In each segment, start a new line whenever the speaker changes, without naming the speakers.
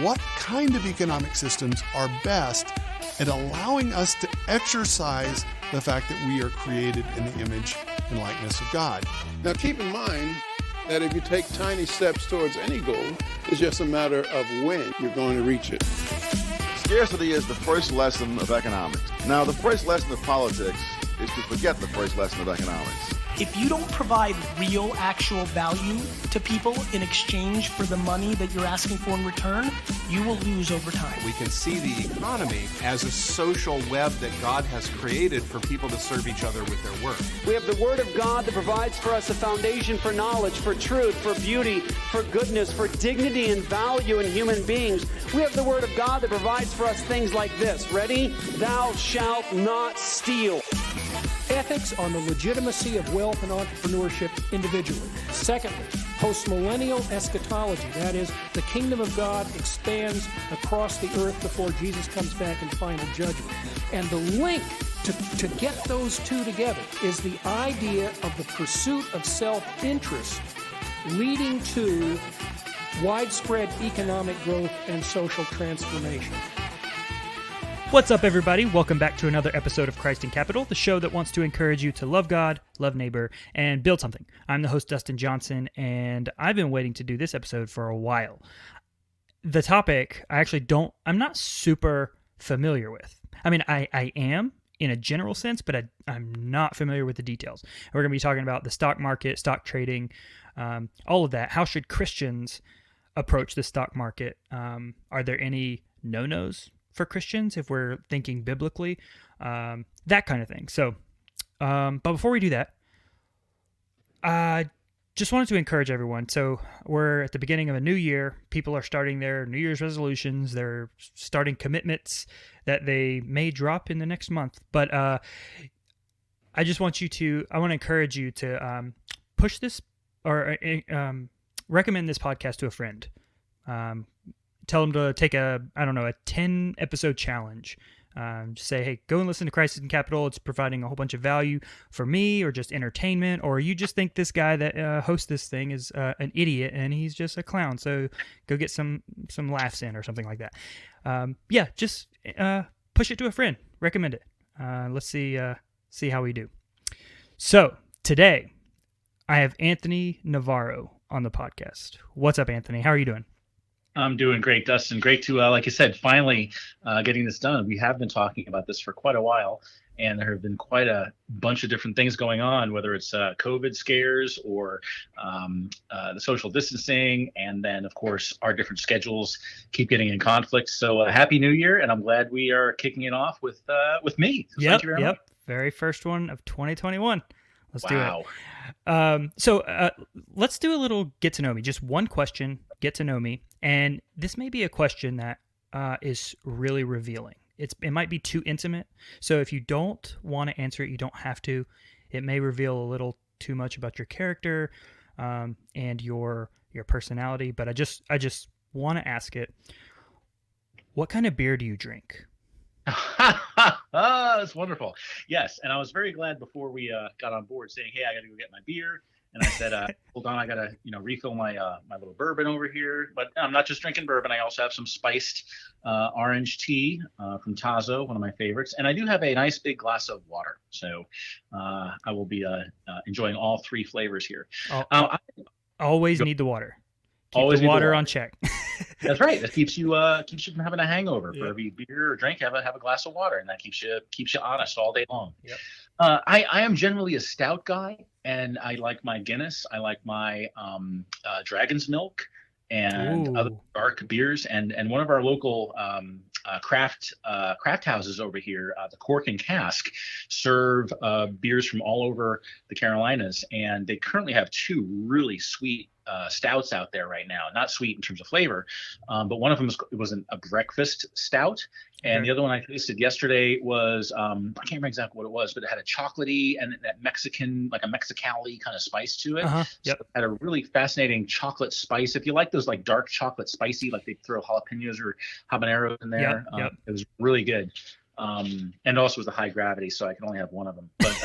What kind of economic systems are best at allowing us to exercise the fact that we are created in the image and likeness of God?
Now keep in mind that if you take tiny steps towards any goal, it's just a matter of when you're going to reach it.
Scarcity is the first lesson of economics. Now, the first lesson of politics is to forget the first lesson of economics.
If you don't provide real, actual value to people in exchange for the money that you're asking for in return, you will lose over time.
We can see the economy as a social web that God has created for people to serve each other with their work.
We have the Word of God that provides for us a foundation for knowledge, for truth, for beauty, for goodness, for dignity and value in human beings. We have the Word of God that provides for us things like this. Ready? Thou shalt not steal.
Ethics on the legitimacy of wealth and entrepreneurship individually. Secondly, post-millennial eschatology, that is, the kingdom of God expands across the earth before Jesus comes back in final judgment. And the link to get those two together is the idea of the pursuit of self-interest leading to widespread economic growth and social transformation.
What's up, everybody? Welcome back to another episode of Christ in Capital, the show that wants to encourage you to love God, love neighbor, and build something. I'm the host, Dustin Johnson, and I've been waiting to do this episode for a while. The topic, I'm not super familiar with. I mean, I am in a general sense, but I'm not familiar with the details. We're going to be talking about the stock market, stock trading, all of that. How should Christians approach the stock market? Are there any no-nos for Christians if we're thinking biblically, that kind of thing. So, but before we do that, I just wanted to encourage everyone. So we're at the beginning of a new year. People are starting their New Year's resolutions. They're starting commitments that they may drop in the next month. But I want to encourage you to push this or recommend this podcast to a friend. Tell them to take a 10-episode challenge. Just say, hey, go and listen to Christ in Capital. It's providing a whole bunch of value for me or just entertainment, or you just think this guy that hosts this thing is an idiot and he's just a clown. So go get some laughs in or something like that. Just push it to a friend. Recommend it. Let's see how we do. So today I have Anthony Navarro on the podcast. What's up, Anthony? How are you doing?
I'm doing great, Dustin. Great to, like you said, finally getting this done. We have been talking about this for quite a while, and there have been quite a bunch of different things going on, whether it's COVID scares or the social distancing, and then, of course, our different schedules keep getting in conflict. So Happy New Year, and I'm glad we are kicking it off with me. So thank you very much.
Very first one of 2021. Let's
wow.
do it. So let's do a little get to know me. Just one question, get to know me. And this may be a question that is really revealing. It might be too intimate. So if you don't want to answer it, you don't have to. It may reveal a little too much about your character and your personality. But I just want to ask it. What kind of beer do you drink?
That's wonderful. Yes, and I was very glad before we got on board saying, hey, I got to go get my beer. And I said, hold on, I got to refill my my little bourbon over here. But I'm not just drinking bourbon. I also have some spiced orange tea from Tazo, one of my favorites. And I do have a nice big glass of water. So I will be enjoying all three flavors here.
I always need the water. Keep
always
the water on check.
That's right. That keeps you from having a hangover. For every beer or drink, have a glass of water, and that keeps you honest all day long.
Yep.
I am generally a stout guy, and I like my Guinness. I like my Dragon's Milk and other dark beers. And one of our local craft houses over here, the Cork and Cask, serve beers from all over the Carolinas, and they currently have two really sweet stouts out there right now. Not sweet in terms of flavor, but one of them was a breakfast stout, and the other one I tasted yesterday was I can't remember exactly what it was, but it had a chocolatey and that Mexican, like a Mexicali kind of spice to it. So it had a really fascinating chocolate spice. If you like those like dark chocolate spicy, like they throw jalapenos or habaneros in there, it was really good. And also was a high gravity, so I can only have one of them. But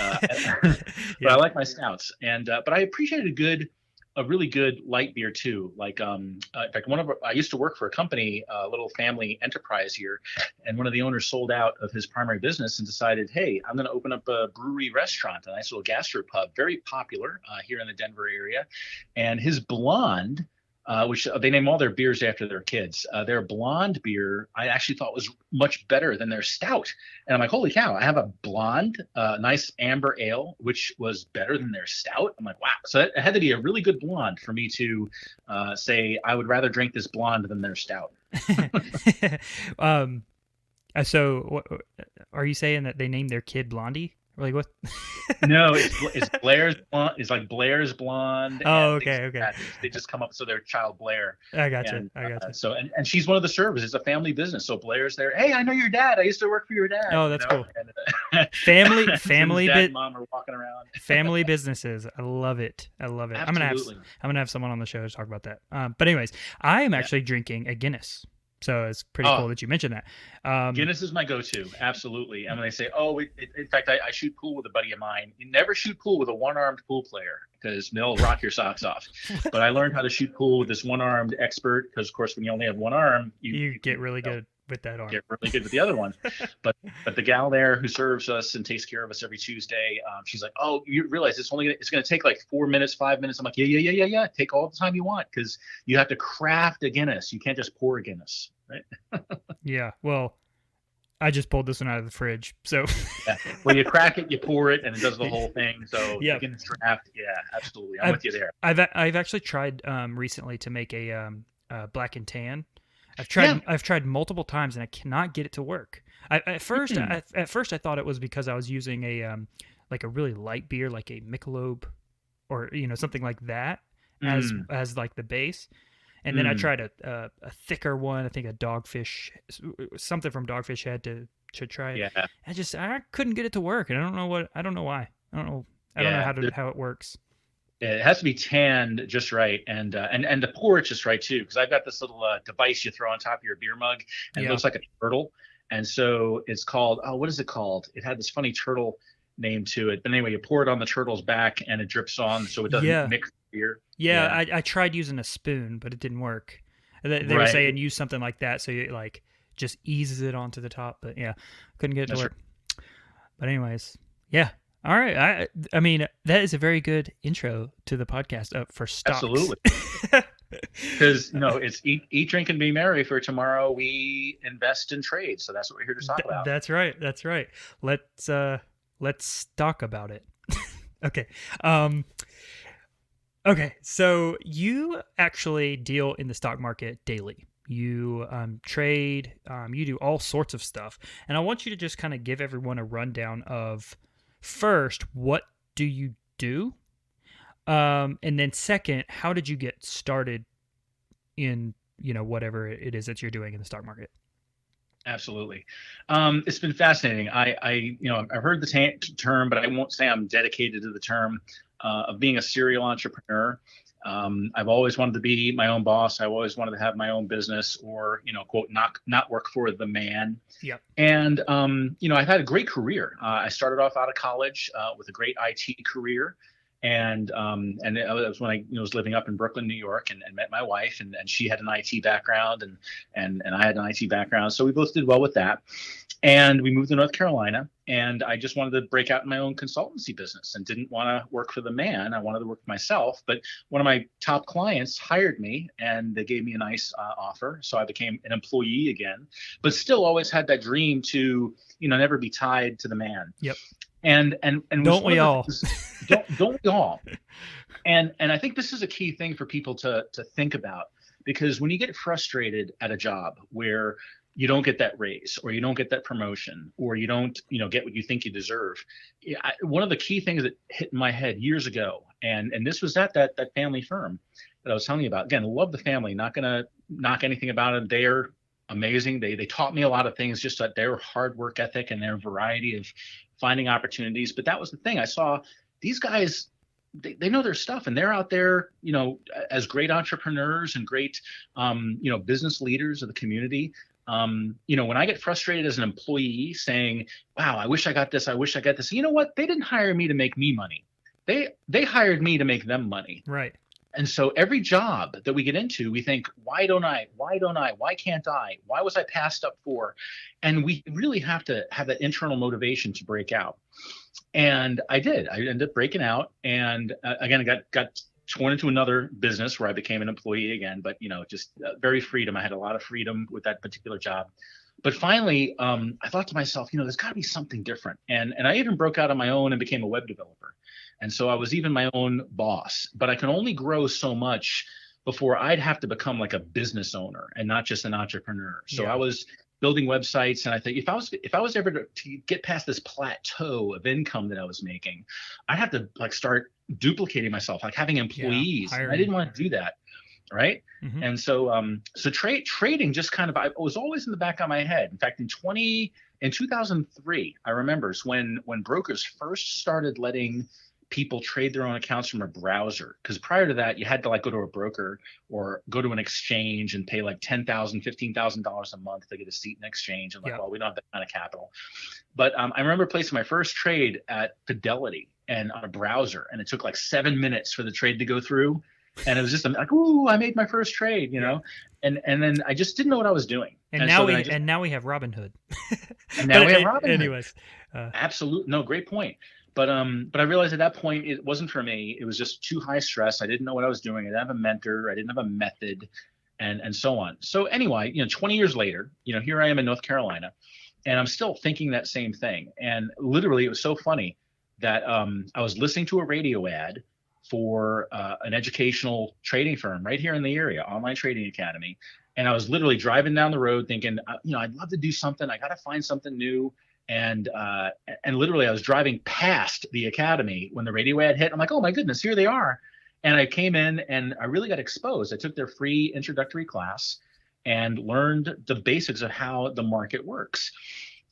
but I like my stouts, and but I appreciate a good a really good light beer too. Like, in fact, I used to work for a company, a little family enterprise here, and one of the owners sold out of his primary business and decided, hey, I'm going to open up a brewery restaurant, a nice little gastropub, very popular here in the Denver area. And his blonde, which they name all their beers after their kids. Their blonde beer, I actually thought was much better than their stout. And I'm like, holy cow, I have a blonde, nice amber ale, which was better than their stout. I'm like, wow. So it had to be a really good blonde for me to say I would rather drink this blonde than their stout.
So are you saying that they named their kid Blondie? Like what?
No, it's Blair's blonde. It's like Blair's blonde.
Oh, okay.
They just come up, so their child Blair.
I gotcha. I gotcha.
So and she's one of the servers. It's a family business. So Blair's there. Hey, I know your dad. I used to work for your dad.
Oh, that's cool. And, family
dad and mom are walking around.
Family businesses. I love it.
Absolutely.
I'm gonna have someone on the show to talk about that. But anyways, I am actually drinking a Guinness. So it's pretty cool that you mentioned that.
Guinness is my go-to, absolutely. And when they say, in fact, I shoot pool with a buddy of mine. You never shoot pool with a one-armed pool player because they'll rock your socks off. But I learned how to shoot pool with this one-armed expert because, of course, when you only have one arm, you
get really good with that arm.
Get really good with the other one. But the gal there who serves us and takes care of us every Tuesday, she's like, oh, you realize it's going to take like 4 minutes, 5 minutes. I'm like, yeah. Take all the time you want because you have to craft a Guinness. You can't just pour a Guinness, right?
Yeah. Well, I just pulled this one out of the fridge. So
yeah. Well, you crack it, you pour it, and it does the whole thing. So
yeah,
Guinness draft. Yeah, absolutely. I'm with you there.
I've actually tried recently to make a black and tan. I've tried multiple times and I cannot get it to work. At first I thought it was because I was using a like a really light beer, like a Michelob or something like that as like the base. And then I tried a thicker one. I think a Dogfish, something from Dogfish Head to try it.
Yeah.
I couldn't get it to work, and I don't know why. I don't know how it works.
It has to be tanned just right, and to pour it just right too. Because I've got this little device you throw on top of your beer mug, and it looks like a turtle. And so it's called what is it called? It had this funny turtle name to it. But anyway, you pour it on the turtle's back, and it drips on, so it doesn't mix beer.
Yeah. I tried using a spoon, but it didn't work. They were saying use something like that, so you like just eases it onto the top. But yeah, couldn't get it to work. But anyways, yeah. All right. I mean, that is a very good intro to the podcast for stocks.
Absolutely. Because it's eat, drink, and be merry. For tomorrow, we invest and trade. So that's what we're here to talk about.
That's right. Let's talk about it. Okay. Okay. So you actually deal in the stock market daily. You trade. You do all sorts of stuff, and I want you to just kind of give everyone a rundown of. First, what do you do? And then second, how did you get started in, whatever it is that you're doing in the stock market?
Absolutely. It's been fascinating. I've heard the term, but I won't say I'm dedicated to the term of being a serial entrepreneur. I've always wanted to be my own boss. I always wanted to have my own business or, quote, not work for the man.
Yeah.
And, I've had a great career. I started off out of college with a great IT career. And it was when I was living up in Brooklyn, New York, and met my wife, and she had an IT background, and I had an IT background. So we both did well with that. And we moved to North Carolina, and I just wanted to break out in my own consultancy business and didn't want to work for the man. I wanted to work for myself. But one of my top clients hired me, and they gave me a nice offer. So I became an employee again, but still always had that dream to, never be tied to the man.
Yep.
And
don't we all?
Don't we all? And I think this is a key thing for people to think about, because when you get frustrated at a job where you don't get that raise or you don't get that promotion or you don't get what you think you deserve, one of the key things that hit in my head years ago, and this was at that family firm that I was telling you about. Again, love the family, not gonna knock anything about it. They're amazing. They taught me a lot of things, just that their hard work ethic and their variety of finding opportunities. But that was the thing. I saw these guys, they know their stuff, and they're out there, as great entrepreneurs and great, business leaders of the community. When I get frustrated as an employee saying, wow, I wish I got this. I wish I got this. You know what? They didn't hire me to make me money. They hired me to make them money.
Right.
And so every job that we get into, we think, why don't I? Why don't I? Why can't I? Why was I passed up for? And we really have to have that internal motivation to break out. And I did. I ended up breaking out. And again, I got torn into another business where I became an employee again. But, just very freedom. I had a lot of freedom with that particular job. But finally, I thought to myself, there's got to be something different. And I even broke out on my own and became a web developer. And so I was even my own boss, but I can only grow so much before I'd have to become like a business owner and not just an entrepreneur. So I was building websites, and I think if I was ever to get past this plateau of income that I was making, I'd have to like start duplicating myself, like having employees. I didn't want to do that. Right. Mm-hmm. And so trading just kind of, I was always in the back of my head. In fact, in 2003, I remember when brokers first started letting people trade their own accounts from a browser, because prior to that, you had to like go to a broker or go to an exchange and pay like $10,000, $15,000 a month to get a seat in exchange. And well, we don't have that kind of capital. But I remember placing my first trade at Fidelity and on a browser, and it took like 7 minutes for the trade to go through. And it was just like, ooh, I made my first trade, and then I just didn't know what I was doing.
And now we have Robinhood.
And now we have Robinhood.
Anyways,
absolutely, no, great point. But I realized at that point it wasn't for me. It was just too high stress. I didn't know what I was doing. I didn't have a mentor. I didn't have a method, and so on. So anyway, 20 years later, here I am in North Carolina, and I'm still thinking that same thing. And literally, it was so funny that I was listening to a radio ad for an educational trading firm right here in the area, Online Trading Academy. And I was literally driving down the road thinking, I'd love to do something. I got to find something new. And literally I was driving past the academy when the radio ad hit. I'm like, oh my goodness, here they are. And I came in and I really got exposed. I took their free introductory class and learned the basics of how the market works.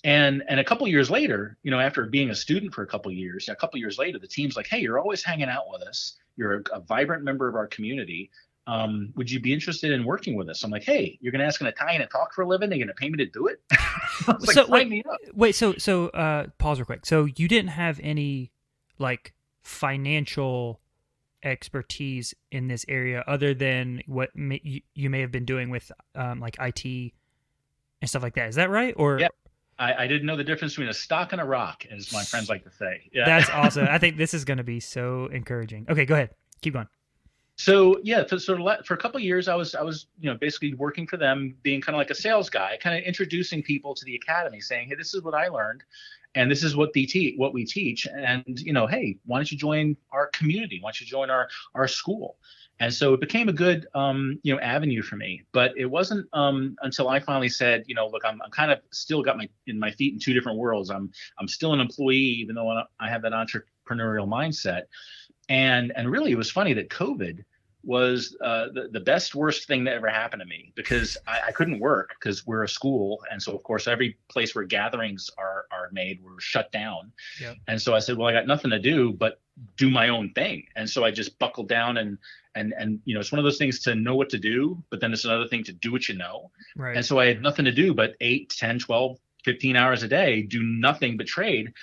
And a couple of years later, after being a student for a couple of years, the team's like, hey, you're always hanging out with us. You're a vibrant member of our community. Would you be interested in working with us? I'm like, hey, you're going to ask an Italian to talk for a living? They're going to pay me to do it? Sign me up.
Wait, so pause real quick. So you didn't have any like financial expertise in this area other than what you may have been doing with like IT and stuff like that. Is that right? Or
yeah. I didn't know the difference between a stock and a rock, as my friends like to say. Yeah.
That's awesome. I think this is going to be so encouraging. Okay, go ahead. Keep going.
So yeah, for a couple of years, I was basically working for them, being kind of like a sales guy, kind of introducing people to the academy, saying, hey, this is what I learned, and this is what we teach, and hey, why don't you join our community? Why don't you join our school? And so it became a good avenue for me. But it wasn't until I finally said, look, I'm kind of still got my feet in two different worlds. I'm still an employee, even though I have that entrepreneurial mindset. And really, it was funny that COVID was the best, worst thing that ever happened to me, because I couldn't work because we're a school. And so, of course, every place where gatherings are made were shut down. Yep. And so I said, well, I got nothing to do but do my own thing. And so I just buckled down and it's one of those things to know what to do, but then it's another thing to do what you know. Right. And so I had nothing to do but 8, 10, 12, 15 hours a day, do nothing but trade.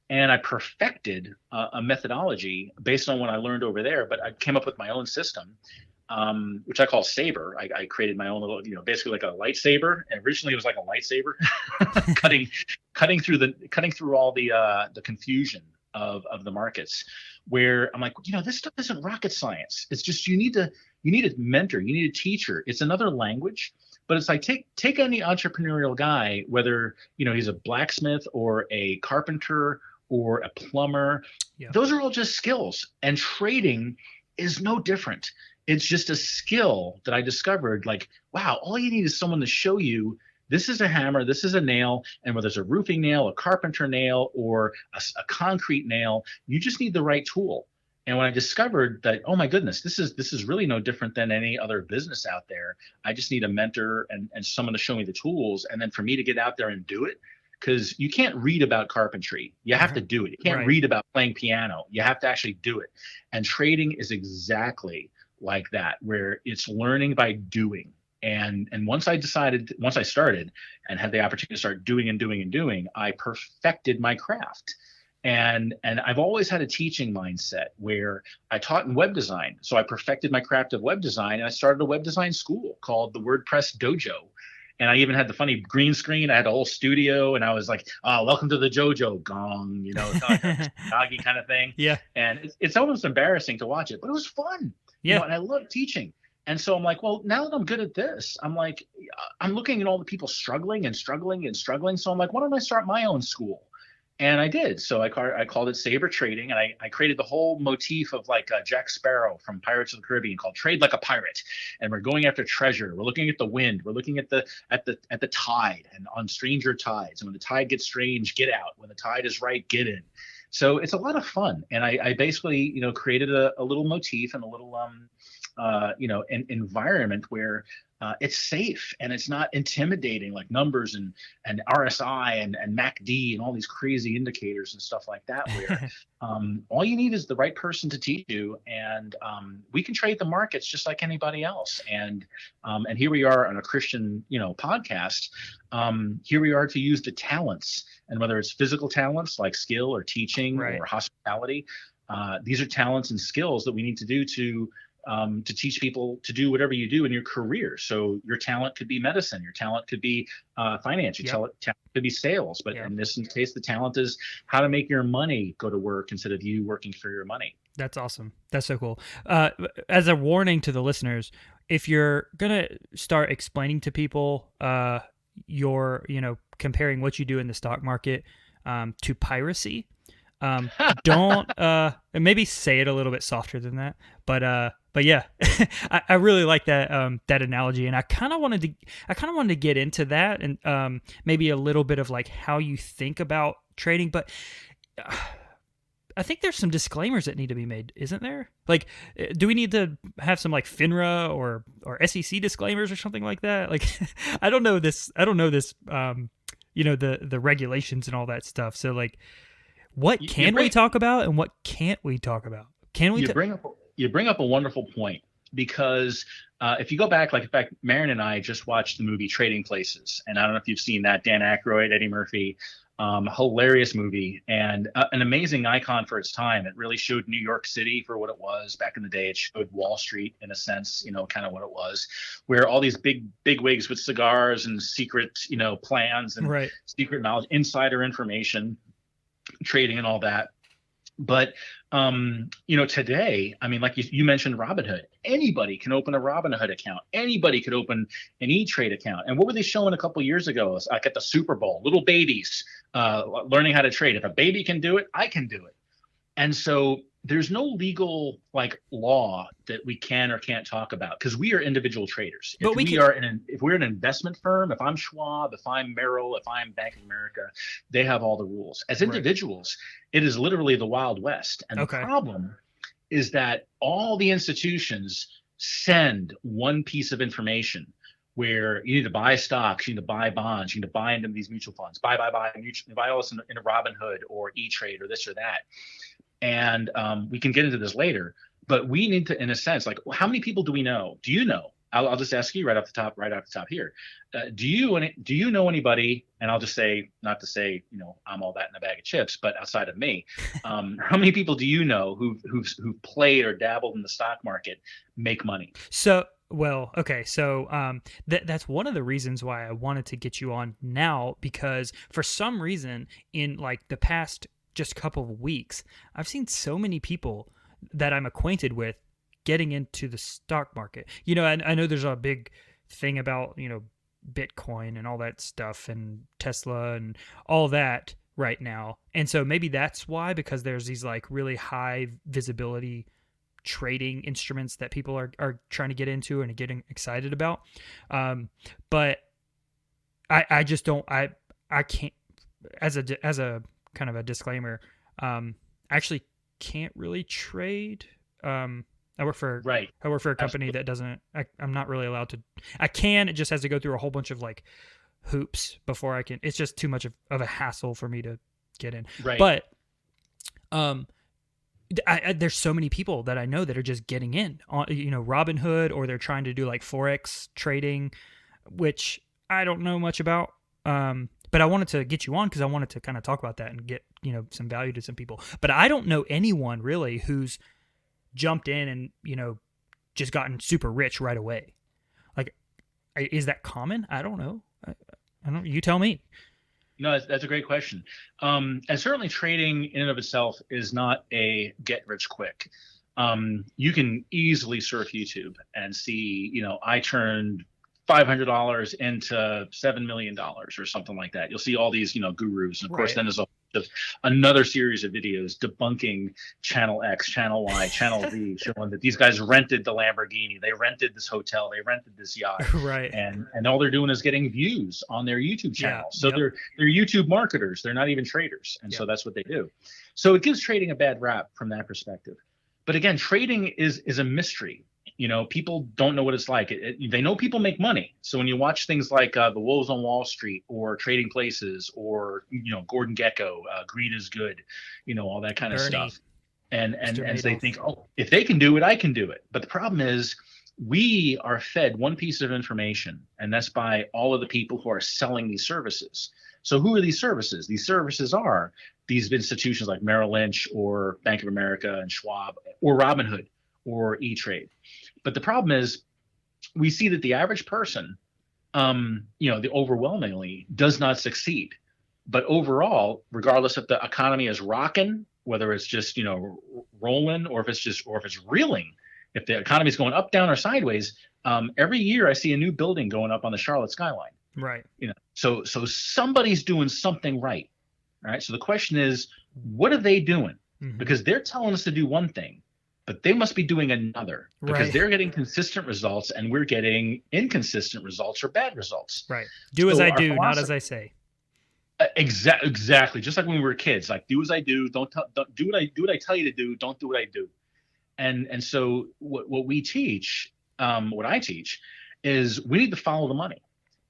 And I perfected a methodology based on what I learned over there, but I came up with my own system, which I call Saber. I created my own little, basically like a lightsaber. And originally it was like a lightsaber, cutting through all the confusion of the markets, where I'm like, this stuff isn't rocket science. It's just you need a mentor, you need a teacher. It's another language. But it's like take any entrepreneurial guy, whether he's a blacksmith or a carpenter or a plumber. Yeah. Those are all just skills, and trading is no different. It's just a skill that I discovered. Like, wow, all you need is someone to show you this is a hammer, this is a nail, and whether it's a roofing nail, a carpenter nail, or a concrete nail, you just need the right tool. And when I discovered that, oh my goodness, this is really no different than any other business out there. I just need a mentor and someone to show me the tools, and then for me to get out there and do it. Because you can't read about carpentry. You have to do it. You can't read about playing piano. You have to actually do it. And trading is exactly like that, where it's learning by doing. And once I started and had the opportunity to start doing, I perfected my craft. And I've always had a teaching mindset where I taught in web design. So I perfected my craft of web design, and I started a web design school called the WordPress Dojo. And I even had the funny green screen. I had a whole studio, and I was like, "Oh, welcome to the JoJo gong," like a doggy kind of thing.
Yeah.
And it's almost embarrassing to watch it, but it was fun.
Yeah.
And I love teaching. And so I'm like, well, now that I'm good at this, I'm like, I'm looking at all the people struggling and struggling and struggling. So I'm like, why don't I start my own school? And I did. So I called it Saber Trading, and I created the whole motif of like Jack Sparrow from Pirates of the Caribbean called Trade Like a Pirate. And we're going after treasure. We're looking at the wind. We're looking at the tide and on stranger tides. And when the tide gets strange, get out. When the tide is right, get in. So it's a lot of fun. And I basically, created a little motif and a little an environment where it's safe and it's not intimidating, like numbers and RSI and MACD and all these crazy indicators and stuff like that, where all you need is the right person to teach you, and we can trade the markets just like anybody else. And here we are on a Christian podcast. Here we are to use the talents, and whether it's physical talents like skill or teaching or hospitality, these are talents and skills that we need to do to teach people to do whatever you do in your career. So your talent could be medicine, your talent could be finance, your talent could be sales. But in this case, the talent is how to make your money go to work instead of you working for your money.
That's awesome. That's so cool. As a warning to the listeners, if you're going to start explaining to people your, comparing what you do in the stock market to piracy, don't maybe say it a little bit softer than that, but yeah, I really like that that analogy, and I kind of wanted to get into that, and maybe a little bit of like how you think about trading. But I think there's some disclaimers that need to be made, isn't there? Like, do we need to have some like FINRA or SEC disclaimers or something like that? Like, I don't know this. The regulations and all that stuff. So like, what can we talk about and what can't we talk about? Can we?
You bring up a wonderful point, because if you go back, like in fact, Marin and I just watched the movie Trading Places, and I don't know if you've seen that. Dan Aykroyd, Eddie Murphy, hilarious movie, and an amazing icon for its time. It really showed New York City for what it was back in the day. It showed Wall Street in a sense, kind of what it was, where all these big wigs with cigars and secret, plans and secret knowledge, insider information, trading and all that. But today, I mean, like you mentioned Robinhood, anybody can open a Robinhood account. Anybody could open an E-Trade account. And what were they showing a couple of years ago? Like at the Super Bowl, little babies learning how to trade. If a baby can do it, I can do it. And so there's no legal law that we can or can't talk about, because we are individual traders. If we're an investment firm, if I'm Schwab, if I'm Merrill, if I'm Bank of America, they have all the rules. As individuals, it is literally the Wild West. And the problem is that all the institutions send one piece of information where you need to buy stocks, you need to buy bonds, you need to buy into these mutual funds, buy all this in a Robinhood or E-Trade or this or that. And we can get into this later, but we need to, in a sense, like, how many people do we know? Do you know? I'll just ask you right off the top here. Do you know anybody? And I'll just say, not to say, I'm all that in a bag of chips, but outside of me, how many people do you know who've played or dabbled in the stock market make money?
So, well, okay. So that's one of the reasons why I wanted to get you on now, because for some reason in like the past just couple of weeks, I've seen so many people that I'm acquainted with getting into the stock market. I know there's a big thing about, Bitcoin and all that stuff and Tesla and all that right now. And so maybe that's why, because there's these like really high visibility trading instruments that people are trying to get into and getting excited about. But I just don't, I can't, as a kind of a disclaimer, I actually can't really trade. I work for a company that doesn't, I'm not really allowed to, I can, it just has to go through a whole bunch of like hoops before I can, it's just too much of a hassle for me to get in.
Right.
But, there's so many people that I know that are just getting in on, Robinhood, or they're trying to do like Forex trading, which I don't know much about. But but I wanted to get you on because I wanted to kind of talk about that and get, some value to some people. But I don't know anyone really who's jumped in and, just gotten super rich right away. Like, is that common? I don't know. I don't. You tell me.
No, that's a great question. And certainly trading in and of itself is not a get rich quick. You can easily surf YouTube and see, I turned $500 into $7 million or something like that. You'll see all these, gurus. And of course, then there's another series of videos debunking channel X, channel Y, channel Z, showing that these guys rented the Lamborghini, they rented this hotel, they rented this yacht,
right?
And all they're doing is getting views on their YouTube channel. So
yep.
they're YouTube marketers. They're not even traders, and so that's what they do. So it gives trading a bad rap from that perspective. But again, trading is a mystery. People don't know what it's like. They know people make money. So when you watch things like The Wolves on Wall Street or Trading Places or, Gordon Gekko, Greed is Good, all that kind of stuff. And they think, oh, if they can do it, I can do it. But the problem is we are fed one piece of information, and that's by all of the people who are selling these services. So who are these services? These services are these institutions like Merrill Lynch or Bank of America and Schwab or Robinhood or E-Trade. But the problem is we see that the average person, the overwhelmingly does not succeed. But overall, regardless if the economy is rocking, whether it's just, rolling or if it's reeling, if the economy is going up, down, or sideways, every year I see a new building going up on the Charlotte skyline.
Right.
So somebody's doing something right. All right. So the question is, what are they doing? Mm-hmm. Because they're telling us to do one thing, but they must be doing another because they're getting consistent results and we're getting inconsistent results or bad results.
Right. Do as I do, not as I say.
Exactly. Just like when we were kids, like do as I do, don't do what I tell you to do. Don't do what I do. And so what we teach, what I teach is we need to follow the money.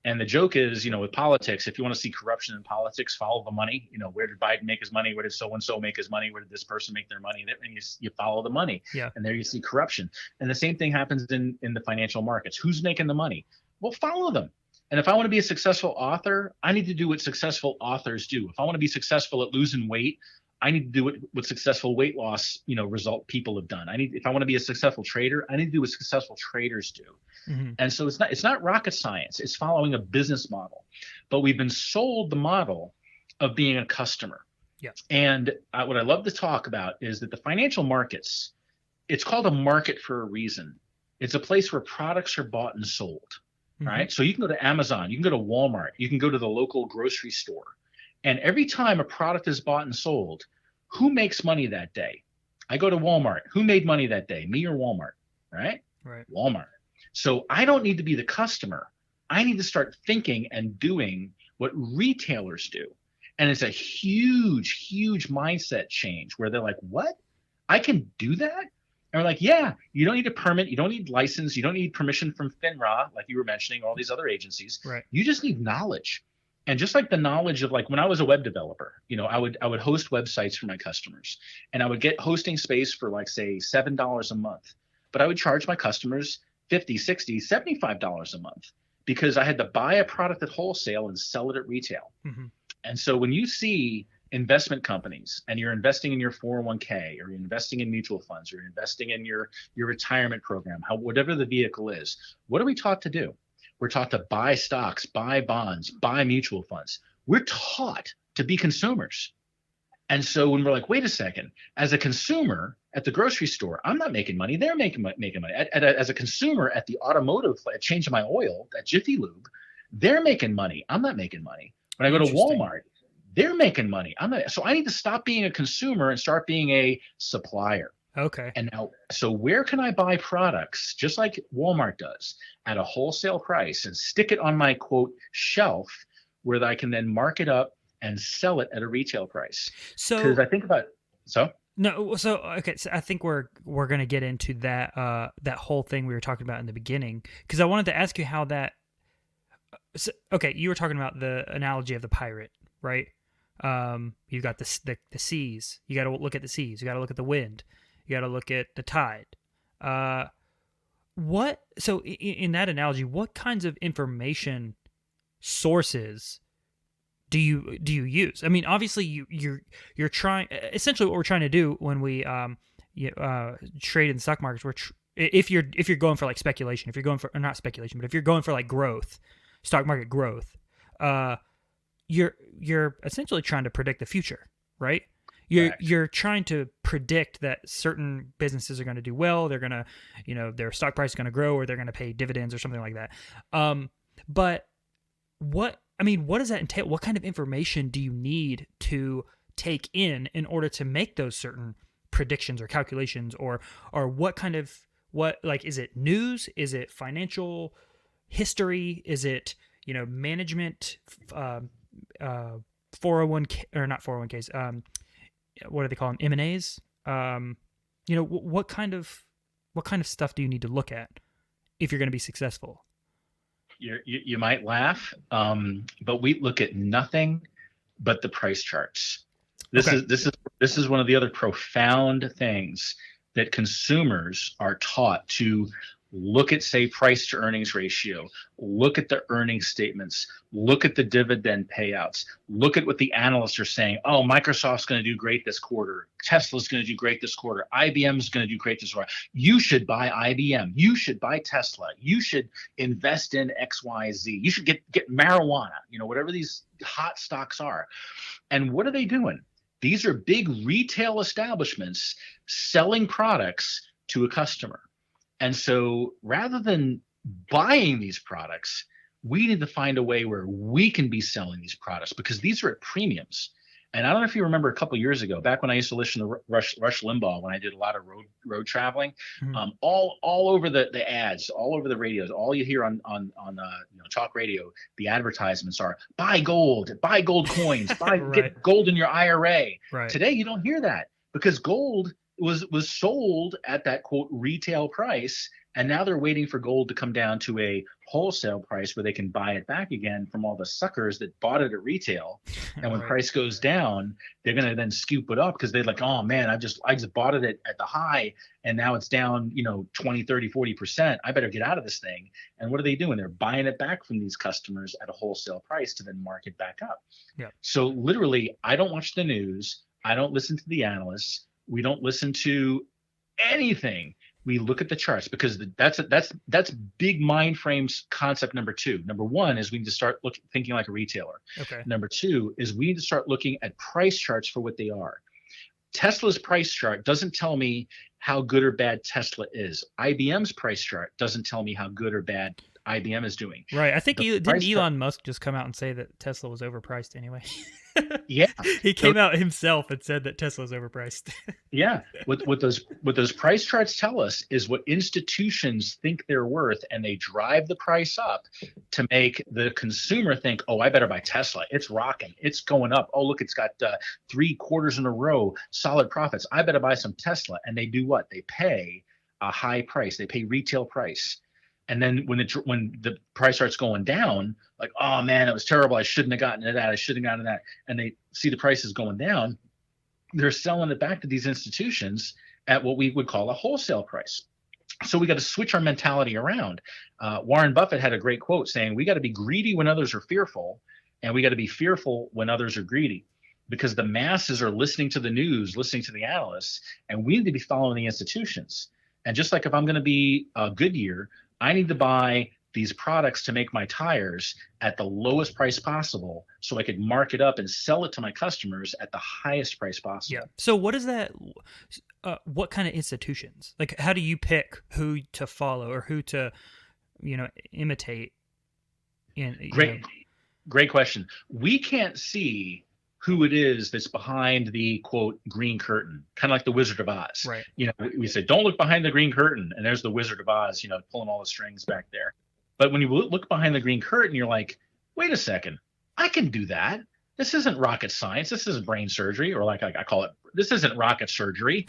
And the joke is, with politics, if you want to see corruption in politics, follow the money. Where did Biden make his money? Where did so-and-so make his money? Where did this person make their money? And you follow the money.
Yeah.
And there you see corruption. And the same thing happens in the financial markets. Who's making the money? Well, follow them. And if I want to be a successful author, I need to do what successful authors do. If I want to be successful at losing weight, I need to do what successful weight loss, result people have done. If I want to be a successful trader, I need to do what successful traders do. Mm-hmm. And so it's not rocket science. It's following a business model, but we've been sold the model of being a customer.
Yeah. And
what I love to talk about is that the financial markets, it's called a market for a reason. It's a place where products are bought and sold. Mm-hmm. Right. So you can go to Amazon, you can go to Walmart, you can go to the local grocery store. And every time a product is bought and sold, who makes money that day? I go to Walmart. Who made money that day? Me or Walmart? Right? Walmart. So I don't need to be the customer. I need to start thinking and doing what retailers do. And it's a huge, huge mindset change where they're like, what? I can do that? And we're like, yeah, you don't need a permit. You don't need license. You don't need permission from FINRA, like you were mentioning, all these other agencies.
Right.
You just need knowledge. And just like the knowledge of when I was a web developer, I would host websites for my customers and I would get hosting space for say $7 a month, but I would charge my customers $50, $60, $75 a month because I had to buy a product at wholesale and sell it at retail. Mm-hmm. And so when you see investment companies and you're investing in your 401k or you're investing in mutual funds or you're investing in your retirement program, whatever the vehicle is, what are we taught to do? We're taught to buy stocks, buy bonds, buy mutual funds. We're taught to be consumers. And so when we're like, wait a second, as a consumer at the grocery store, I'm not making money. They're making money. As a consumer at the automotive, changing my oil, at Jiffy Lube, they're making money. I'm not making money. When I go to Walmart, they're making money. I'm not. So I need to stop being a consumer and start being a supplier.
Okay.
And now, so where can I buy products just like Walmart does at a wholesale price and stick it on my quote shelf where I can then mark it up and sell it at a retail price?
So,
because I think about
okay. So I think we're going to get into that that whole thing we were talking about in the beginning because I wanted to ask you how that. So, okay, you were talking about the analogy of the pirate, right? You've got the seas. You got to look at the seas. You got to look at the wind. You got to look at the tide. So in that analogy, what kinds of information sources do you use? I mean, obviously you're trying. Essentially, what we're trying to do when we trade in the stock markets, if you're going for like speculation, if you're going for, or not speculation, but if you're going for like growth, stock market growth, you're essentially trying to predict the future, right? You're trying to predict that certain businesses are going to do well. They're going to, their stock price is going to grow, or they're going to pay dividends or something like that. But what does that entail? What kind of information do you need to take in order to make those certain predictions or calculations, or is it news? Is it financial history? Is it, management, 401k, or not 401ks, what do they call them? M&As? What kind of stuff do you need to look at if you're going to be successful?
You might laugh, but we look at nothing but the price charts. This is one of the other profound things that consumers are taught to look at, say, price to earnings ratio, look at the earnings statements, look at the dividend payouts, look at what the analysts are saying. Oh, Microsoft's going to do great this quarter. Tesla's going to do great this quarter. IBM's going to do great this quarter. You should buy IBM. You should buy Tesla. You should invest in XYZ. You should get marijuana, whatever these hot stocks are. And what are they doing? These are big retail establishments selling products to a customer. And so rather than buying these products, we need to find a way where we can be selling these products, because these are at premiums. And I don't know if you remember a couple of years ago, back when I used to listen to Rush Limbaugh, when I did a lot of road traveling, all over the ads, all over the radios, all you hear on talk radio, the advertisements are buy gold coins, get gold in your IRA. Right. Today you don't hear that, because gold was sold at that quote retail price, and now they're waiting for gold to come down to a wholesale price where they can buy it back again from all the suckers that bought it at retail. And when price goes down, they're going to then scoop it up, because they're like, oh man, I just bought it at the high, and now it's down 20, 30, 40%. I better get out of this thing. And what are they doing? They're buying it back from these customers at a wholesale price to then mark it back up. Yeah. So literally, I don't watch the news. I don't listen to the analysts. We don't listen to anything. We look at the charts, because that's big mind frames concept number 2. Number 1 is we need to start thinking like a retailer. Okay. Number 2 is we need to start looking at price charts for what they are. Tesla's price chart doesn't tell me how good or bad Tesla is. IBM's price chart doesn't tell me how good or bad IBM is doing.
Right. I think didn't Elon Musk just come out and say that Tesla was overpriced anyway?
Yeah.
He came out himself and said that Tesla's overpriced.
Yeah. What those price charts tell us is what institutions think they're worth, and they drive the price up to make the consumer think, oh, I better buy Tesla. It's rocking. It's going up. Oh, look, it's got 3 quarters in a row, solid profits. I better buy some Tesla. And they do what? They pay a high price. They pay retail price. And then when the price starts going down, like, oh man, it was terrible. I shouldn't have gotten into that. I shouldn't have gotten that. And they see the prices going down, they're selling it back to these institutions at what we would call a wholesale price. So we got to switch our mentality around. Warren Buffett had a great quote saying, we got to be greedy when others are fearful, and we got to be fearful when others are greedy, because the masses are listening to the news, listening to the analysts, and we need to be following the institutions. And just like if I'm going to be a Goodyear, I need to buy these products to make my tires at the lowest price possible, so I could mark it up and sell it to my customers at the highest price possible. Yeah.
So what is that? What kind of institutions? Like, how do you pick who to follow or who to, imitate?
Great question. We can't see who it is that's behind the quote green curtain, kind of like the Wizard of Oz. Right. We say, don't look behind the green curtain, and there's the Wizard of Oz, pulling all the strings back there. But when you look behind the green curtain, you're like, wait a second, I can do that. This isn't rocket science. This isn't brain surgery, or like I call it, this isn't rocket surgery.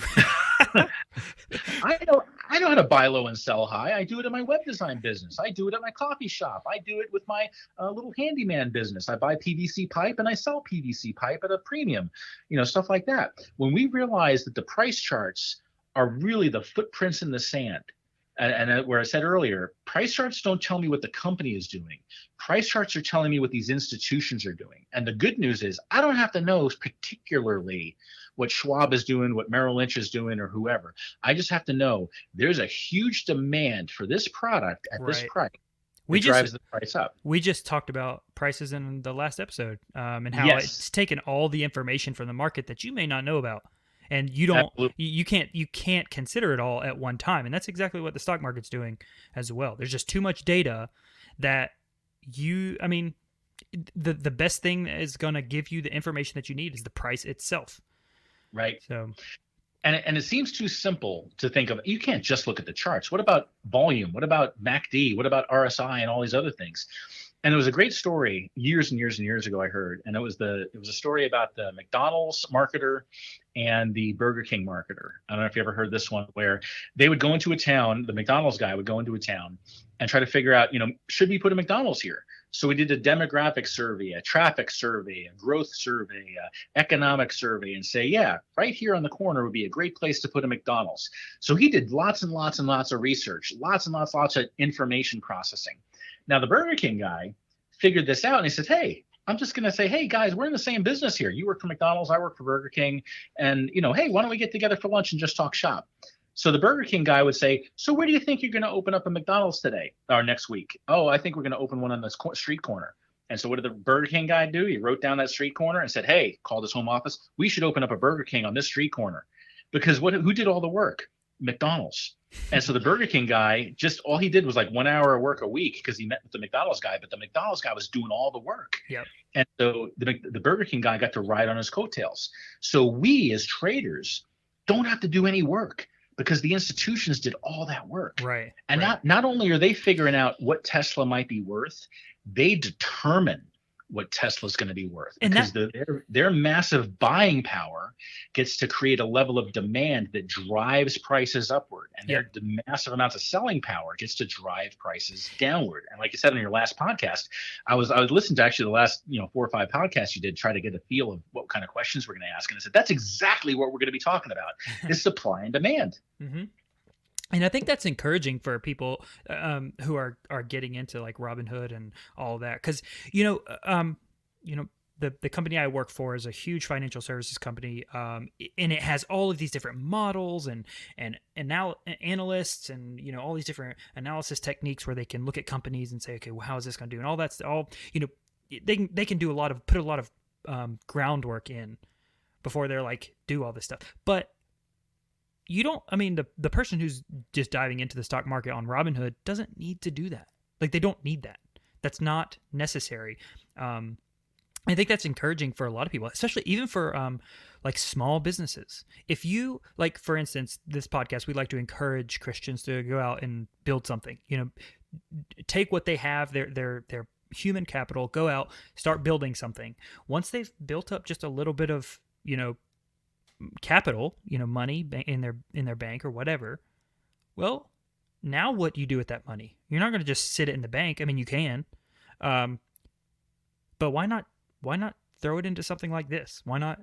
I know how to buy low and sell high. I do it in my web design business. I do it at my coffee shop. I do it with my little handyman business. I buy PVC pipe and I sell PVC pipe at a premium, stuff like that. When we realize that the price charts are really the footprints in the sand, and where I said earlier, price charts don't tell me what the company is doing. Price charts are telling me what these institutions are doing. And the good news is I don't have to know particularly what Schwab is doing, what Merrill Lynch is doing, or whoever. I just have to know there's a huge demand for this product at this price. It drives the price up.
We just talked about prices in the last episode, and how it's taken all the information from the market that you may not know about, and you don't, you can't consider it all at one time, and that's exactly what the stock market's doing as well. There's just too much data that the best thing that is going to give you the information that you need is the price itself.
Right.
So.
And it seems too simple to think of. You can't just look at the charts. What about volume? What about MACD? What about RSI and all these other things? And it was a great story years and years and years ago I heard. And it was a story about the McDonald's marketer and the Burger King marketer. I don't know if you ever heard this one, where they would go into a town, the McDonald's guy would go into a town and try to figure out, should we put a McDonald's here? So we did a demographic survey, a traffic survey, a growth survey, an economic survey, and say, yeah, right here on the corner would be a great place to put a McDonald's. So he did lots and lots and lots of research, lots and lots of information processing. Now, the Burger King guy figured this out, and he said, hey, I'm just going to say, hey, guys, we're in the same business here. You work for McDonald's, I work for Burger King. And, hey, why don't we get together for lunch and just talk shop? So the Burger King guy would say, so where do you think you're going to open up a McDonald's today or next week? Oh, I think we're going to open one on this street corner. And so what did the Burger King guy do? He wrote down that street corner and said, hey, called his home office. We should open up a Burger King on this street corner. Because who did all the work? McDonald's. And so the Burger King guy, just all he did was like 1 hour of work a week because he met with the McDonald's guy, but the McDonald's guy was doing all the work.
Yep.
And so the Burger King guy got to ride on his coattails. So we as traders don't have to do any work, because the institutions did all that work.
Right.
And not only are they figuring out what Tesla might be worth, they determine what Tesla's going to be worth.
And
because their massive buying power gets to create a level of demand that drives prices upward. And their massive amounts of selling power gets to drive prices downward. And like you said on your last podcast, I was listening to actually the last 4 or 5 podcasts you did, try to get a feel of what kind of questions we're going to ask. And I said, that's exactly what we're going to be talking about, is supply and demand.
Mm-hmm. And I think that's encouraging for people who are getting into like Robinhood and all that, because the company I work for is a huge financial services company, and it has all of these different models and analysts and all these different analysis techniques where they can look at companies and say, okay, well, how is this going to do? And all that's all they can do put a lot of groundwork in before they're like do all this stuff, but. The person who's just diving into the stock market on Robinhood doesn't need to do that. Like, they don't need that. That's not necessary. I think that's encouraging for a lot of people, especially even for like small businesses. If you, like, for instance, this podcast, we like to encourage Christians to go out and build something. Take what they have, their human capital, go out, start building something. Once they've built up just a little bit of, capital, money in their bank or whatever, well, now what do you do with that money? You're not going to just sit it in the bank. I mean, you can, but why not throw it into something like this? Why not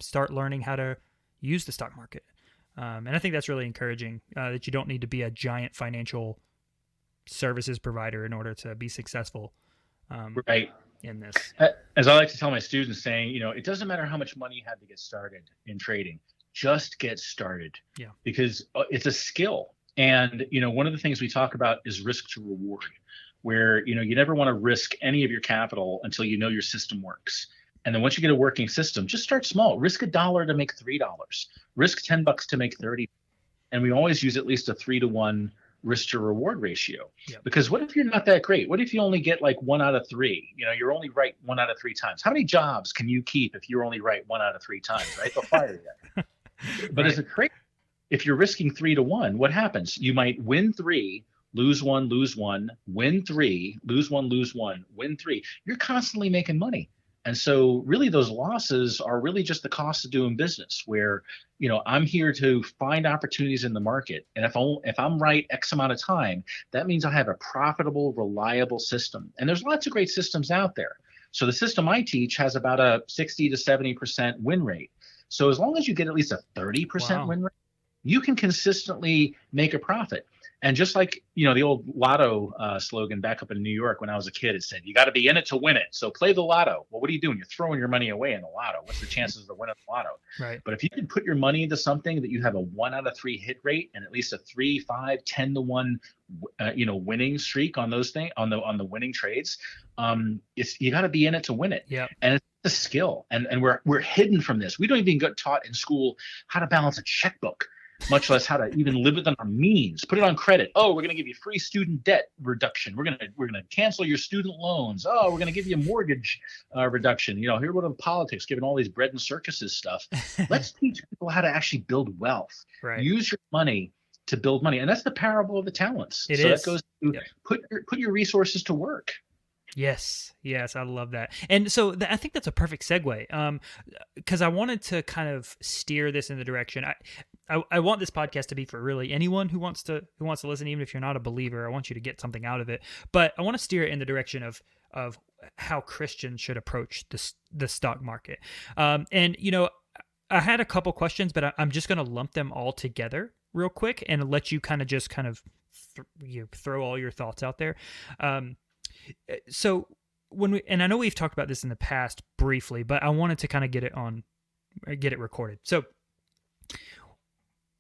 start learning how to use the stock market? And I think that's really encouraging, that you don't need to be a giant financial services provider in order to be successful.
Right.
In this.
As I like to tell my students, saying, it doesn't matter how much money you have to get started in trading, just get started.
Yeah. Because
it's a skill. And, one of the things we talk about is risk to reward, where, you never want to risk any of your capital until you know your system works. And then once you get a working system, just start small. Risk $1 to make $3. Risk $10 to make 30. And we always use at least a 3-to-1 risk to reward ratio. Yep. Because what if you're not that great? What if you only get like 1 out of 3? You're only right 1 out of 3 times. How many jobs can you keep if you're only right 1 out of 3 times, right? They'll fire you. But as a trader, if you're risking 3-to-1, what happens? You might win 3, lose 1, win 3, lose 1, win 3. You're constantly making money. And so really those losses are really just the cost of doing business, where, I'm here to find opportunities in the market. And if I'm right X amount of time, that means I have a profitable, reliable system. And there's lots of great systems out there. So the system I teach has about a 60 to 70% win rate. So as long as you get at least a 30% win rate, you can consistently make a profit. And just like, the old lotto slogan back up in New York when I was a kid, it said, you got to be in it to win it. So play the lotto. Well, what are you doing? You're throwing your money away in the lotto. What's the chances of winning the lotto?
Right.
But if you can put your money into something that you have a 1 out of 3 hit rate and at least a 3, 5, 10 to 1, winning streak on those things, on the winning trades, you got to be in it to win it.
Yeah.
And it's a skill. And we're hidden from this. We don't even get taught in school how to balance a checkbook, much less how to even live within our means. Put it on credit. Oh, we're going to give you free student debt reduction. We're going to cancel your student loans. Oh, we're going to give you a mortgage reduction. Here what in politics, giving all these bread and circuses stuff. Let's teach people how to actually build wealth.
Right.
Use your money to build money, and that's the parable of the talents.
It
so
is.
that goes to put your resources to work.
Yes, I love that. And so I think that's a perfect segue, because I wanted to kind of steer this in the direction. I want this podcast to be for really anyone who wants to listen, even if you're not a believer. I want you to get something out of it, but I want to steer it in the direction of how Christians should approach the stock market. And I had a couple questions, but I'm just going to lump them all together real quick and let you kind of throw all your thoughts out there. So and I know we've talked about this in the past briefly, but I wanted to kind of get it recorded. So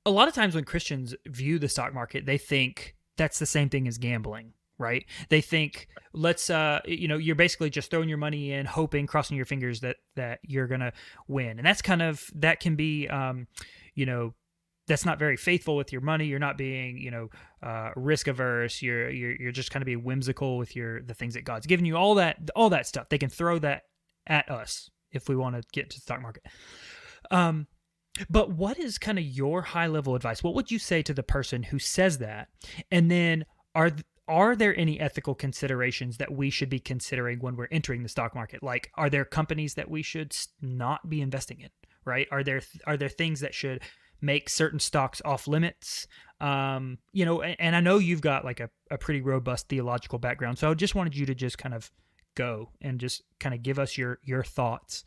a lot of times when Christians view the stock market, they think that's the same thing as gambling, right? They think, you're basically just throwing your money in, hoping, crossing your fingers that you're going to win. And that can be, that's not very faithful with your money. You're not being, risk averse. You're just kind of being whimsical with the things that God's given you. All that stuff. They can throw that at us if we want to get to the stock market. But what is kind of your high level advice? What would you say to the person who says that? And then are there any ethical considerations that we should be considering when we're entering the stock market? Like, are there companies that we should not be investing in? Right? Are there things that should make certain stocks off limits? And I know you've got like a pretty robust theological background, so I just wanted you to just kind of go and just kind of give us your thoughts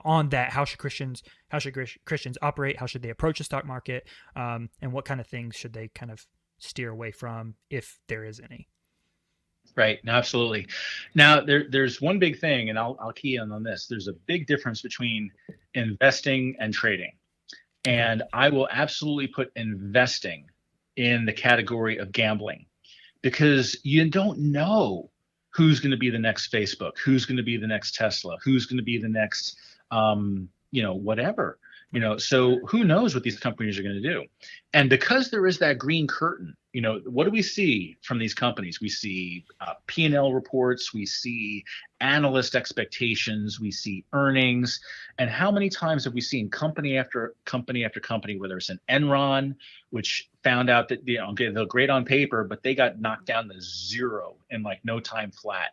on that. How should Christians operate? How should they approach the stock market? And what kind of things should they kind of steer away from, if there is any?
Right. No, absolutely. Now, there's one big thing, and I'll key in on this. There's a big difference between investing and trading. And I will absolutely put investing in the category of gambling, because you don't know who's going to be the next Facebook, who's going to be the next Tesla, who's going to be the next, whatever. So who knows what these companies are going to do? And because there is that green curtain, what do we see from these companies? We see P&L reports, we see analyst expectations, we see earnings. And how many times have we seen company after company after company, whether it's an Enron, which found out that, they're great on paper, but they got knocked down to zero in like no time flat.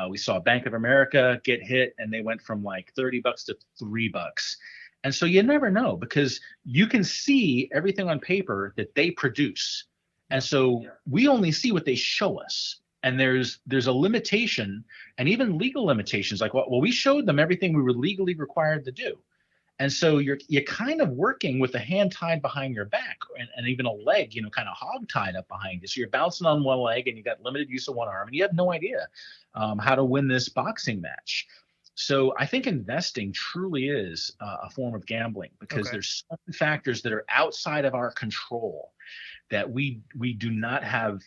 We saw Bank of America get hit, and they went from like $30 to $3. And so you never know, because you can see everything on paper that they produce. And so we only see what they show us. And there's a limitation, and even legal limitations, like, well, we showed them everything we were legally required to do. And so you're kind of working with a hand tied behind your back, and even a leg, kind of hog tied up behind you. So you're bouncing on one leg, and you got limited use of one arm, and you have no idea how to win this boxing match. So I think investing truly is a form of gambling, because there's some factors that are outside of our control that we do not have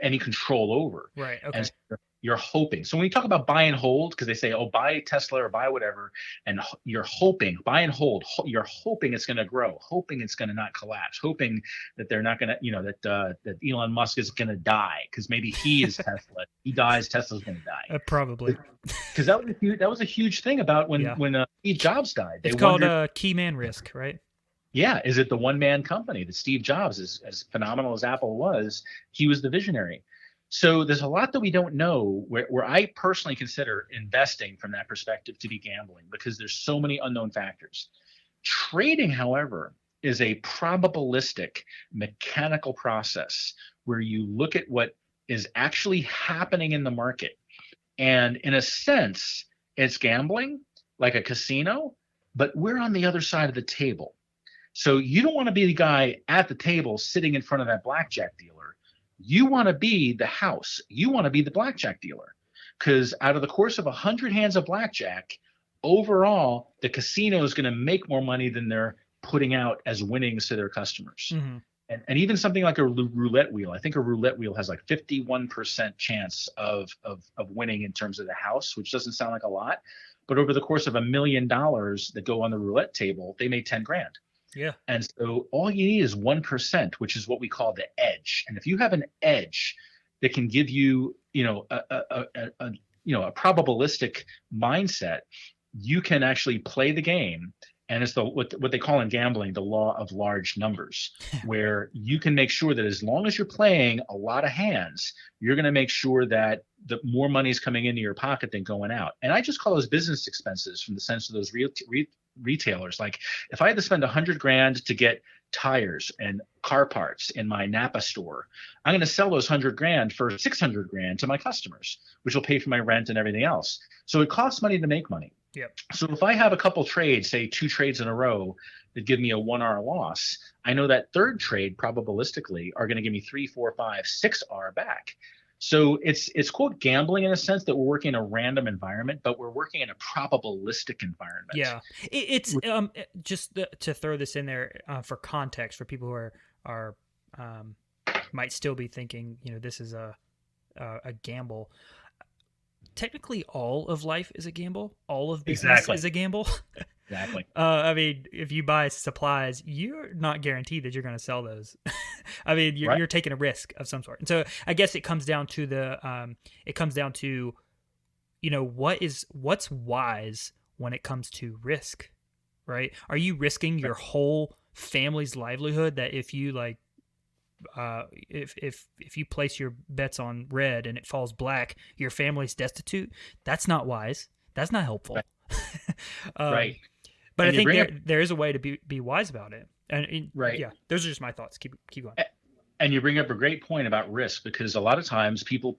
any control over.
Right. Okay.
And so you're hoping. So when you talk about buy and hold, because they say, oh, buy Tesla or buy whatever, and you're hoping, buy and hold, you're hoping it's going to grow, hoping it's going to not collapse, hoping that they're not going to, that Elon Musk is going to die, because maybe he is Tesla. He dies, Tesla's going to die.
Probably.
Because that was a huge thing about when Steve Jobs died.
It's called key man risk, right?
Yeah. Is it the one-man company that Steve Jobs, as phenomenal as Apple was, he was the visionary. So there's a lot that we don't know, where I personally consider investing from that perspective to be gambling, because there's so many unknown factors. Trading, however, is a probabilistic, mechanical process where you look at what is actually happening in the market. And in a sense, it's gambling, like a casino, but we're on the other side of the table. So you don't want to be the guy at the table sitting in front of that blackjack dealer. You want to be the house. You want to be the blackjack dealer. Because out of the course of 100 hands of blackjack, overall, the casino is going to make more money than they're putting out as winnings to their customers.
Mm-hmm.
And even something like a roulette wheel, I think a roulette wheel has like 51% chance of winning in terms of the house, which doesn't sound like a lot. But over the course of $1 million that go on the roulette table, they made 10 grand.
Yeah.
And so all you need is 1%, which is what we call the edge. And if you have an edge that can give you, a probabilistic mindset, you can actually play the game. And it's what they call in gambling the law of large numbers, where you can make sure that as long as you're playing a lot of hands, you're going to make sure that the more money is coming into your pocket than going out. And I just call those business expenses from the sense of those retailers. Like if I had to spend 100 grand to get tires and car parts in my Napa store, I'm going to sell those 100 grand for 600 grand to my customers, which will pay for my rent and everything else. So it costs money to make money.
Yep.
So if I have a couple trades, say 2 trades in a row that give me a 1R loss, I know that third trade probabilistically are going to give me 3, 4, 5, 6R back. So it's quote gambling in a sense that we're working in a random environment, but we're working in a probabilistic environment.
Yeah, it's just to throw this in there for context for people who are might still be thinking, this is a gamble. Technically, all of life is a gamble. All of business is a gamble.
Exactly.
I mean, if you buy supplies, you're not guaranteed that you're going to sell those. I mean, you're taking a risk of some sort. And so I guess it comes down to what's wise when it comes to risk, right? Are you risking your whole family's livelihood that if you if you place your bets on red and it falls black, your family's destitute? That's not wise. That's not helpful.
Right.
But
And
I think there is a way to be wise about it. And
right.
Yeah, those are just my thoughts. Keep going.
And you bring up a great point about risk, because a lot of times people,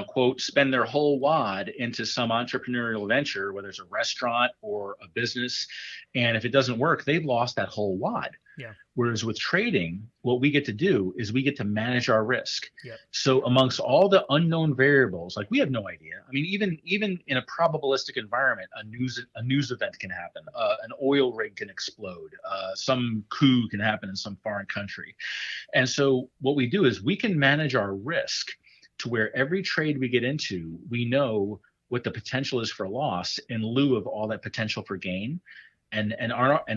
quote, spend their whole wad into some entrepreneurial venture, whether it's a restaurant or a business. And if it doesn't work, they've lost that whole wad.
Yeah.
Whereas with trading, what we get to do is we get to manage our risk.
Yep.
So amongst all the unknown variables, like we have no idea. I mean, even in a probabilistic environment, a news event can happen. An oil rig can explode. Some coup can happen in some foreign country. And so what we do is we can manage our risk to where every trade we get into, we know what the potential is for loss in lieu of all that potential for gain. And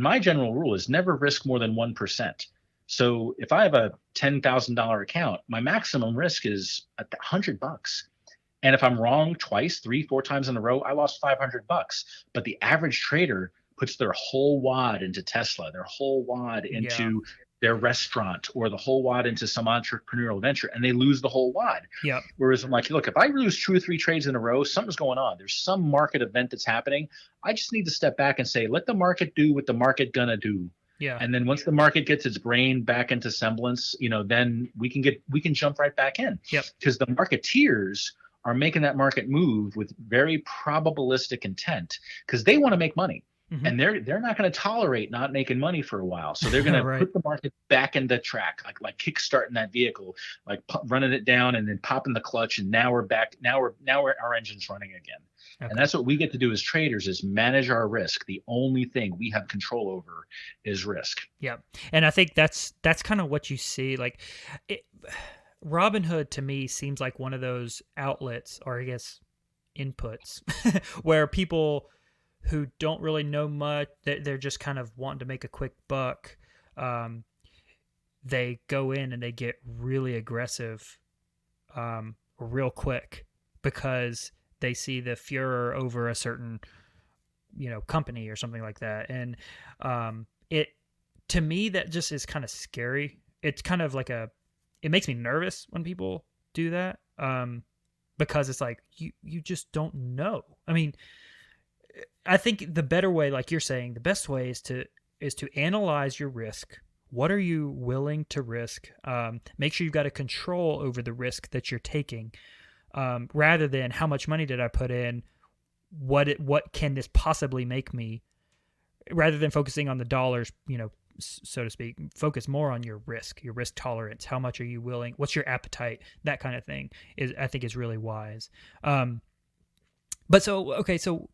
my general rule is never risk more than 1%. So if I have a $10,000 account, my maximum risk is $100. And if I'm wrong twice, 3, 4 times in a row, I lost $500. But the average trader puts their whole wad into Tesla, their whole wad into their restaurant, or the whole wad into some entrepreneurial venture, and they lose the whole wad.
Yeah.
Whereas I'm like, look, if I lose 2 or 3 trades in a row, something's going on. There's some market event that's happening. I just need to step back and say, let the market do what the market gonna do.
Yeah.
And then once the market gets its brain back into semblance, then we can jump right back in.
Yep.
Because the marketeers are making that market move with very probabilistic intent, because they want to make money.
Mm-hmm.
And they're not going to tolerate not making money for a while. So they're going to put the market back into track, like kickstarting that vehicle, like running it down and then popping the clutch. And now we're back. Now our engine's running again. Okay. And that's what we get to do as traders, is manage our risk. The only thing we have control over is risk.
Yeah. And I think that's kind of what you see. Like Robinhood to me seems like one of those outlets, or I guess inputs, where people who don't really know much, they're just kind of wanting to make a quick buck. They go in and they get really aggressive real quick because they see the furor over a certain, company or something like that. And to me, that just is kind of scary. It's kind of like it makes me nervous when people do that, because it's like, you just don't know. I mean, I think the better way, like you're saying, the best way is to analyze your risk. What are you willing to risk? Make sure you've got a control over the risk that you're taking, rather than how much money did I put in? What can this possibly make me? Rather than focusing on the dollars, so to speak, focus more on your risk tolerance. How much are you willing? What's your appetite? That kind of thing I think is really wise. But so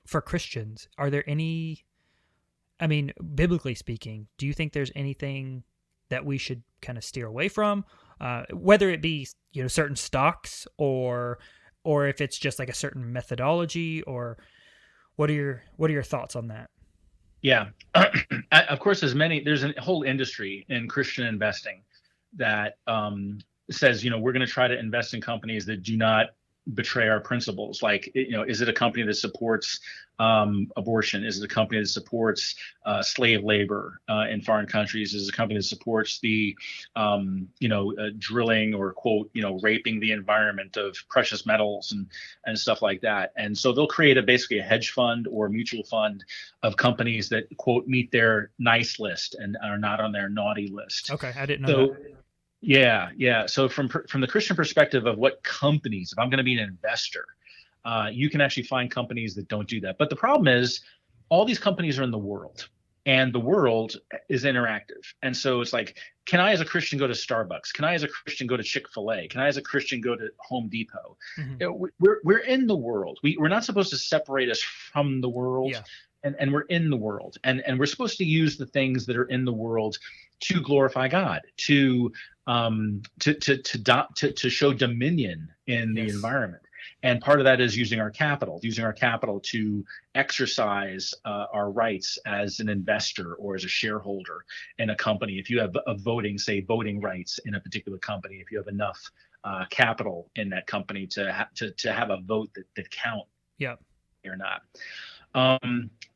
for Christians, are there any, I mean, biblically speaking, do you think there's anything that we should kind of steer away from, whether it be, certain stocks or if it's just like a certain methodology, or what are your thoughts on that?
Yeah, of course, there's a whole industry in Christian investing that says, we're going to try to invest in companies that do not betray our principles. Like, is it a company that supports abortion? Is it a company that supports slave labor in foreign countries? Is it a company that supports the drilling or, quote, raping the environment of precious metals and stuff like that? And so they'll create basically a hedge fund or a mutual fund of companies that, quote, meet their nice list and are not on their naughty list.
Okay, I didn't know that.
Yeah. So from the Christian perspective of what companies, if I'm going to be an investor, you can actually find companies that don't do that. But the problem is, all these companies are in the world, and the world is interactive. And so it's like, can I as a Christian go to Starbucks? Can I as a Christian go to Chick-fil-A? Can I as a Christian go to Home Depot? Mm-hmm. We're in the world. We're not supposed to separate us from the world. Yeah. And we're in the world, and we're supposed to use the things that are in the world to glorify God, to show dominion in the environment. And part of that is using our capital to exercise our rights as an investor or as a shareholder in a company. If you have voting rights in a particular company, if you have enough capital in that company to have a vote that count, or not.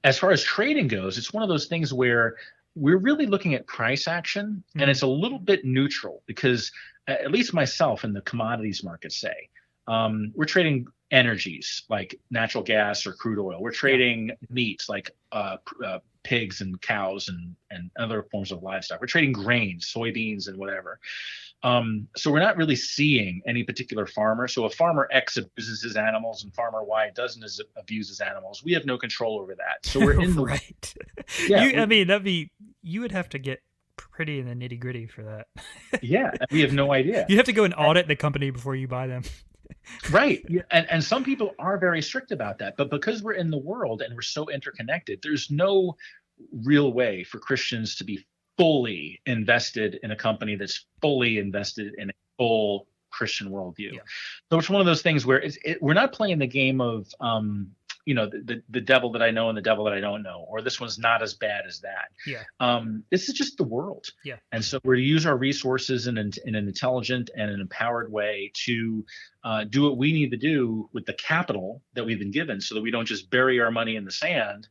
As far as trading goes, it's one of those things where we're really looking at price action, and it's a little bit neutral, because at least myself in the commodities market, say, we're trading energies like natural gas or crude oil. We're trading meats like pigs and cows and other forms of livestock. We're trading grains, soybeans, and whatever. So we're not really seeing any particular farmer. So if farmer X abuses his animals and farmer Y doesn't abuse his animals, we have no control over that. So we're in the
right. You would have to get pretty in the nitty gritty for that.
Yeah, we have no idea.
You have to go and audit the company before you buy them.
Right. And some people are very strict about that. But because we're in the world and we're so interconnected, there's no real way for Christians to be fully invested in a company that's fully invested in a full Christian worldview. Yeah. So it's one of those things where we're not playing the game of, the devil that I know and the devil that I don't know, or this one's not as bad as that.
Yeah.
This is just the world.
Yeah.
And so we're to use our resources in an intelligent and an empowered way to do what we need to do with the capital that we've been given, so that we don't just bury our money in the sand.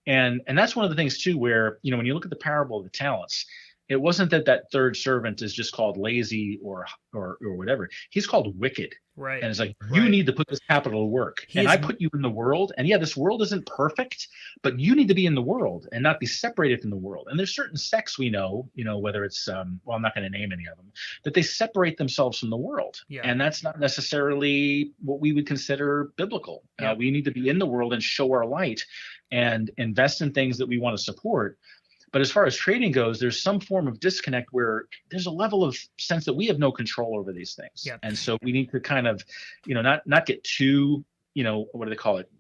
And that's one of the things too, where, when you look at the parable of the talents, it wasn't that third servant is just called lazy or whatever. He's called wicked.
Right.
And it's like, you need to put this capital to work. I put you in the world. And this world isn't perfect, but you need to be in the world and not be separated from the world. And there's certain sects we know, whether it's, I'm not going to name any of them, that they separate themselves from the world. Yeah. And that's not necessarily what we would consider biblical. Yeah. We need to be in the world and show our light and invest in things that we want to support. But as far as trading goes, there's some form of disconnect where there's a level of sense that we have no control over these things. Yeah. And so we need to kind of, not get too, what do they call it?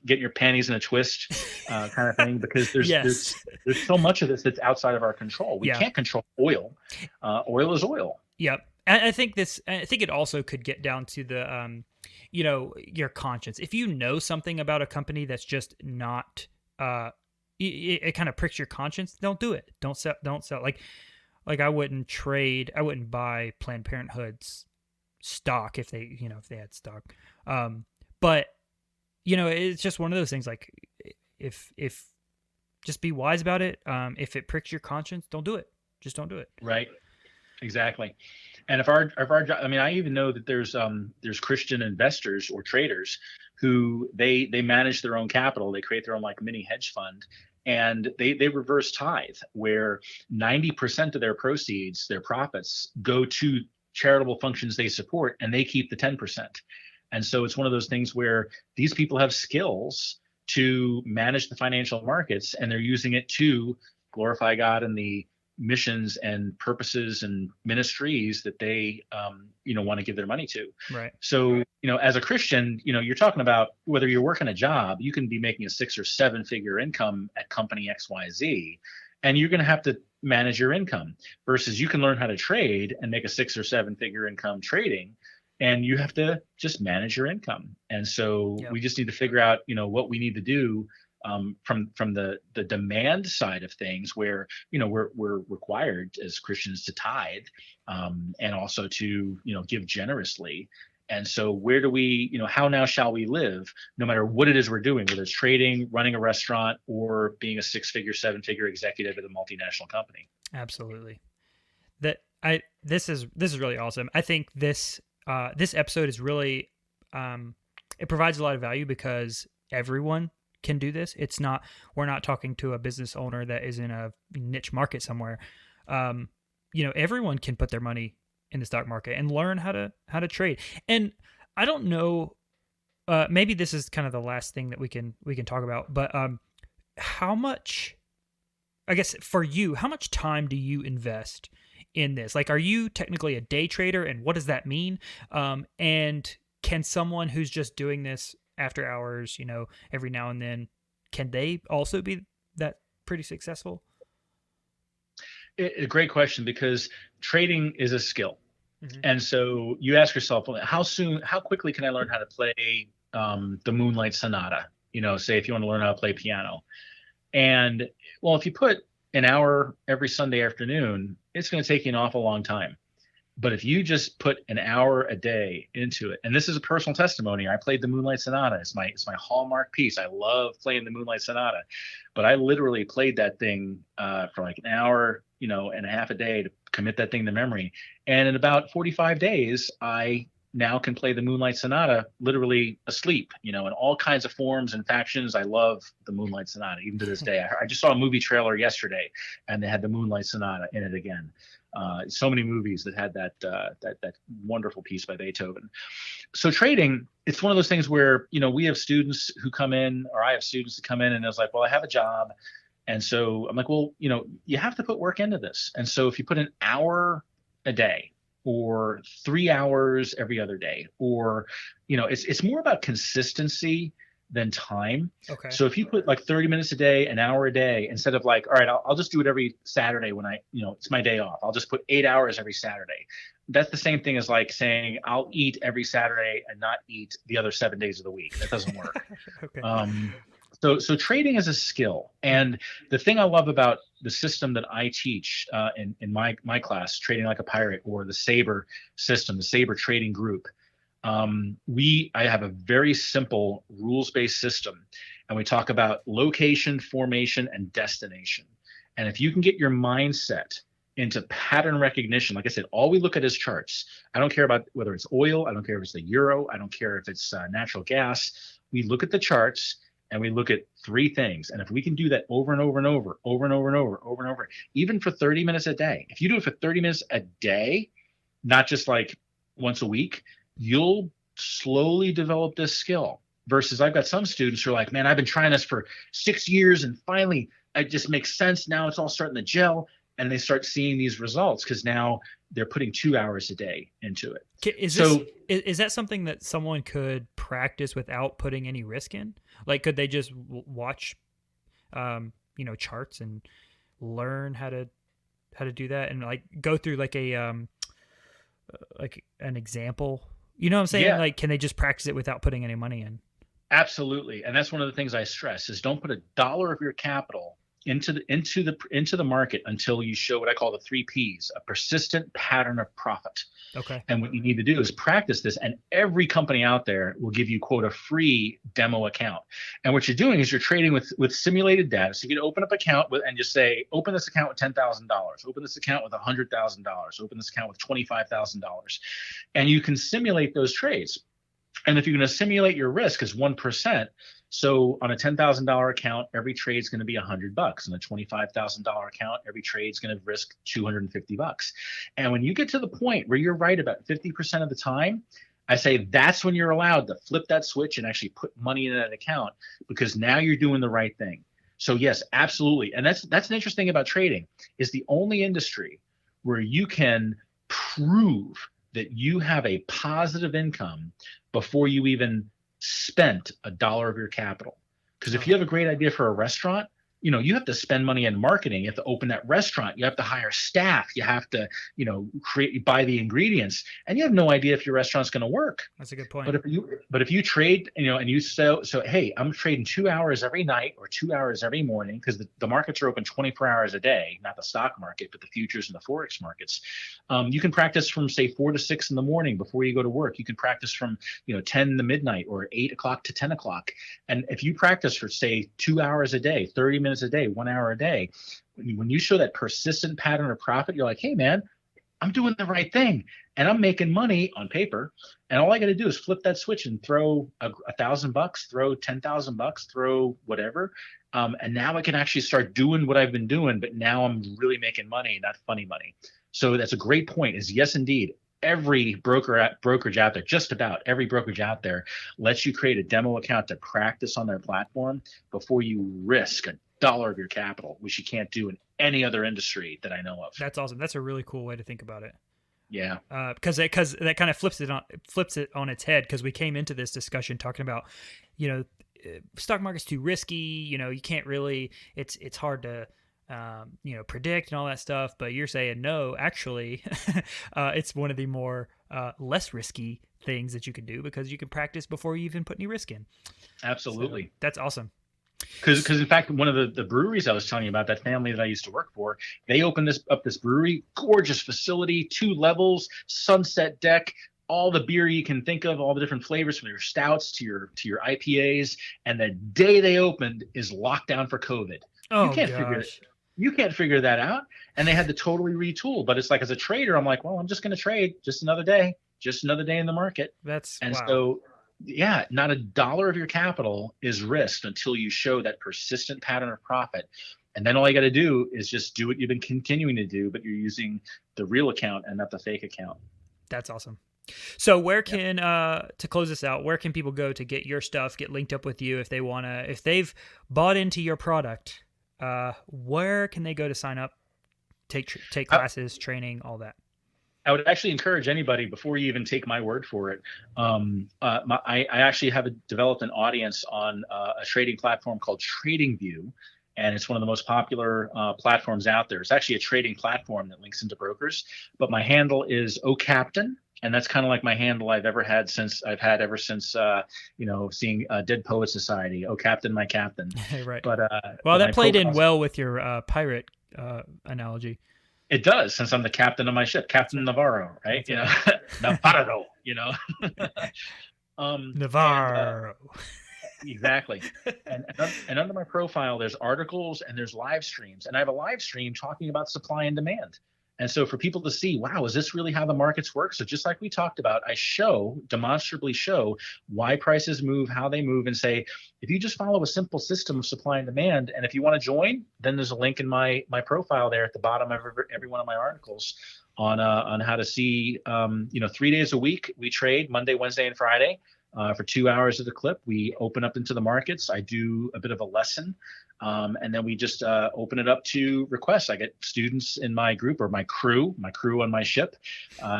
Getting your panties in a twist kind of thing, because there's so much of this that's outside of our control. We can't control oil. Oil is oil.
Yep. I think it also could get down to the, your conscience. If you know something about a company that's just not, it kind of pricks your conscience, don't do it. Don't sell. Like I wouldn't buy Planned Parenthood's stock if they had stock. But it's just one of those things, like if just be wise about it. If it pricks your conscience, don't do it. Just don't do it.
Right. Exactly. And if our I even know that there's Christian investors or traders who they manage their own capital. They create their own like mini hedge fund, and they reverse tithe, where 90% of their proceeds, their profits, go to charitable functions they support, and they keep the 10%. And so it's one of those things where these people have skills to manage the financial markets, and they're using it to glorify God in the missions and purposes and ministries that they want to give their money to.
Right.
So as a Christian, you're talking about whether you're working a job, you can be making a 6 or 7 figure income at company XYZ, and you're going to have to manage your income, versus you can learn how to trade and make a 6 or 7 figure income trading, and you have to just manage your income. And so we just need to figure out what we need to do from the demand side of things, where we're required as Christians to tithe, and also to give generously. And so where do we, how now shall we live, no matter what it is we're doing, whether it's trading, running a restaurant, or being a 6-figure, 7-figure executive at a multinational company?
Absolutely. This is really awesome. I think this episode is really it provides a lot of value because everyone can do this. We're not talking to a business owner that is in a niche market somewhere. Everyone can put their money in the stock market and learn how to trade. And I don't know, maybe this is kind of the last thing that we can talk about, but how much, I guess for you, how much time do you invest in this? Like, are you technically a day trader, and what does that mean? And can someone who's just doing this after hours, every now and then, can they also be that pretty successful?
A great question, because trading is a skill. Mm-hmm. And so you ask yourself, well, how quickly can I learn how to play the Moonlight Sonata? Say if you want to learn how to play piano. And well, if you put an hour every Sunday afternoon, it's going to take you an awful long time. But if you just put an hour a day into it, and this is a personal testimony, I played the Moonlight Sonata. It's my hallmark piece. I love playing the Moonlight Sonata, but I literally played that thing for like an hour, and a half a day to commit that thing to memory. And in about 45 days, I now can play the Moonlight Sonata literally asleep, in all kinds of forms and factions. I love the Moonlight Sonata even to this day. I just saw a movie trailer yesterday, and they had the Moonlight Sonata in it again. So many movies that had that wonderful piece by Beethoven. So trading, it's one of those things where, we have students who come in, or I have students who come in, and it's like, well, I have a job. And so I'm like, well, you have to put work into this. And so if you put an hour a day, or 3 hours every other day, or, it's more about consistency than time.
Okay.
So if you put like 30 minutes a day, an hour a day, instead of like, all right, I'll just do it every Saturday when it's my day off. I'll just put 8 hours every Saturday. That's the same thing as like saying I'll eat every Saturday and not eat the other 7 days of the week. That doesn't work.
Okay.
So trading is a skill. And the thing I love about the system that I teach in my class, Trading Like a Pirate, or the Sabre system, the Sabre trading group, I have a very simple rules-based system, and we talk about location, formation, and destination. And if you can get your mindset into pattern recognition, like I said, all we look at is charts. I don't care about whether it's oil. I don't care if it's the euro. I don't care if it's natural gas. We look at the charts, and we look at 3 things. And if we can do that over and over and over, even for 30 minutes a day, if you do it for 30 minutes a day, not just like once a week, you'll slowly develop this skill. Versus I've got some students who are like, man, I've been trying this for 6 years, and finally it just makes sense. Now it's all starting to gel. And they start seeing these results because now they're putting 2 hours a day into it.
Is that something that someone could practice without putting any risk in? Like, could they just watch, charts and learn how to do that, and like go through like an example? You know what I'm saying?
Yeah.
Like, can they just practice it without putting any money in?
Absolutely. And that's one of the things I stress is don't put $1 of your capital into the market until you show what I call the 3 Ps, a persistent pattern of profit.
Okay.
And what you need to do is practice this, and every company out there will give you, quote, a free demo account. And what you're doing is you're trading with simulated data. So you can open up an account and just say, open this account with $10,000, open this account with $100,000, open this account with $25,000. And you can simulate those trades. And if you're going to simulate your risk as 1%, so on a $10,000 account, every trade is going to be $100. On a $25,000 account, every trade is going to risk $250. And when you get to the point where you're right about 50% of the time, I say that's when you're allowed to flip that switch and actually put money in that account, because now you're doing the right thing. So yes, absolutely. And that's an interesting thing about trading, is the only industry where you can prove that you have a positive income before you even spent a dollar of your capital. Because if you have a great idea for a restaurant, you have to spend money in marketing. You have to open that restaurant. You have to hire staff. You have to, buy the ingredients, and you have no idea if your restaurant's going to work.
That's a good point.
But if you trade, and you so hey, I'm trading 2 hours every night or 2 hours every morning, because the markets are open 24 hours a day, not the stock market, but the futures and the forex markets. You can practice from say 4 to 6 in the morning before you go to work. You can practice from 10 to midnight or 8 o'clock to 10 o'clock. And if you practice for say 2 hours a day, 30 minutes a day, 1 hour a day, when you show that persistent pattern of profit, you're like, hey man, I'm doing the right thing and I'm making money on paper. And all I got to do is flip that switch and throw $1,000, throw $10,000, throw whatever. And now I can actually start doing what I've been doing, but now I'm really making money, not funny money. So that's a great point, is yes, indeed. Every brokerage out there, just about every brokerage out there, lets you create a demo account to practice on their platform before you risk a dollar of your capital, which you can't do in any other industry that I know of.
That's awesome. That's a really cool way to think about it.
Yeah.
Because that kind of flips it on its head, because we came into this discussion talking about, stock market's too risky. You can't really. It's hard to. Predict and all that stuff, but you're saying no, actually, it's one of the more less risky things that you can do, because you can practice before you even put any risk in.
Absolutely.
So that's awesome.
Because in fact, one of the breweries I was telling you about, that family that I used to work for, they opened this brewery, gorgeous facility, 2 levels, sunset deck, all the beer you can think of, all the different flavors, from your stouts to your IPAs. And the day they opened is locked down for COVID.
Oh,
You can't figure that out. And they had to totally retool. But it's like, as a trader, I'm like, well, I'm just going to trade just another day in the market. So, yeah, not a dollar of your capital is risked until you show that persistent pattern of profit. And then all you got to do is just do what you've been continuing to do, but you're using the real account and not the fake account.
That's awesome. So where can, to close this out, where can people go to get your stuff, get linked up with you if they've bought into your product? Where can they go to sign up, take classes, training, all that?
I would actually encourage anybody, before you even take my word for it. I actually have developed an audience on a trading platform called TradingView, and it's one of the most popular platforms out there. It's actually a trading platform that links into brokers, but my handle is OCaptain. And that's kind of like my handle I've had ever since seeing Dead Poets Society. Oh, Captain, my captain.
Right.
But
that played in well with your pirate analogy.
It does, since I'm the captain of my ship, Captain Navarro, right? Navarro.
Navarro.
Exactly. And under my profile, there's articles and there's live streams, and I have a live stream talking about supply and demand. And so for people to see, wow, is this really how the markets work? So just like we talked about, I demonstrably show why prices move, how they move, and say, if you just follow a simple system of supply and demand, and if you want to join, then there's a link in my profile there at the bottom of every one of my articles on how to see, 3 days a week. We trade Monday, Wednesday, and Friday for 2 hours at a clip. We open up into the markets. I do a bit of a lesson. And then we just open it up to requests. I get students in my group, or my crew on my ship.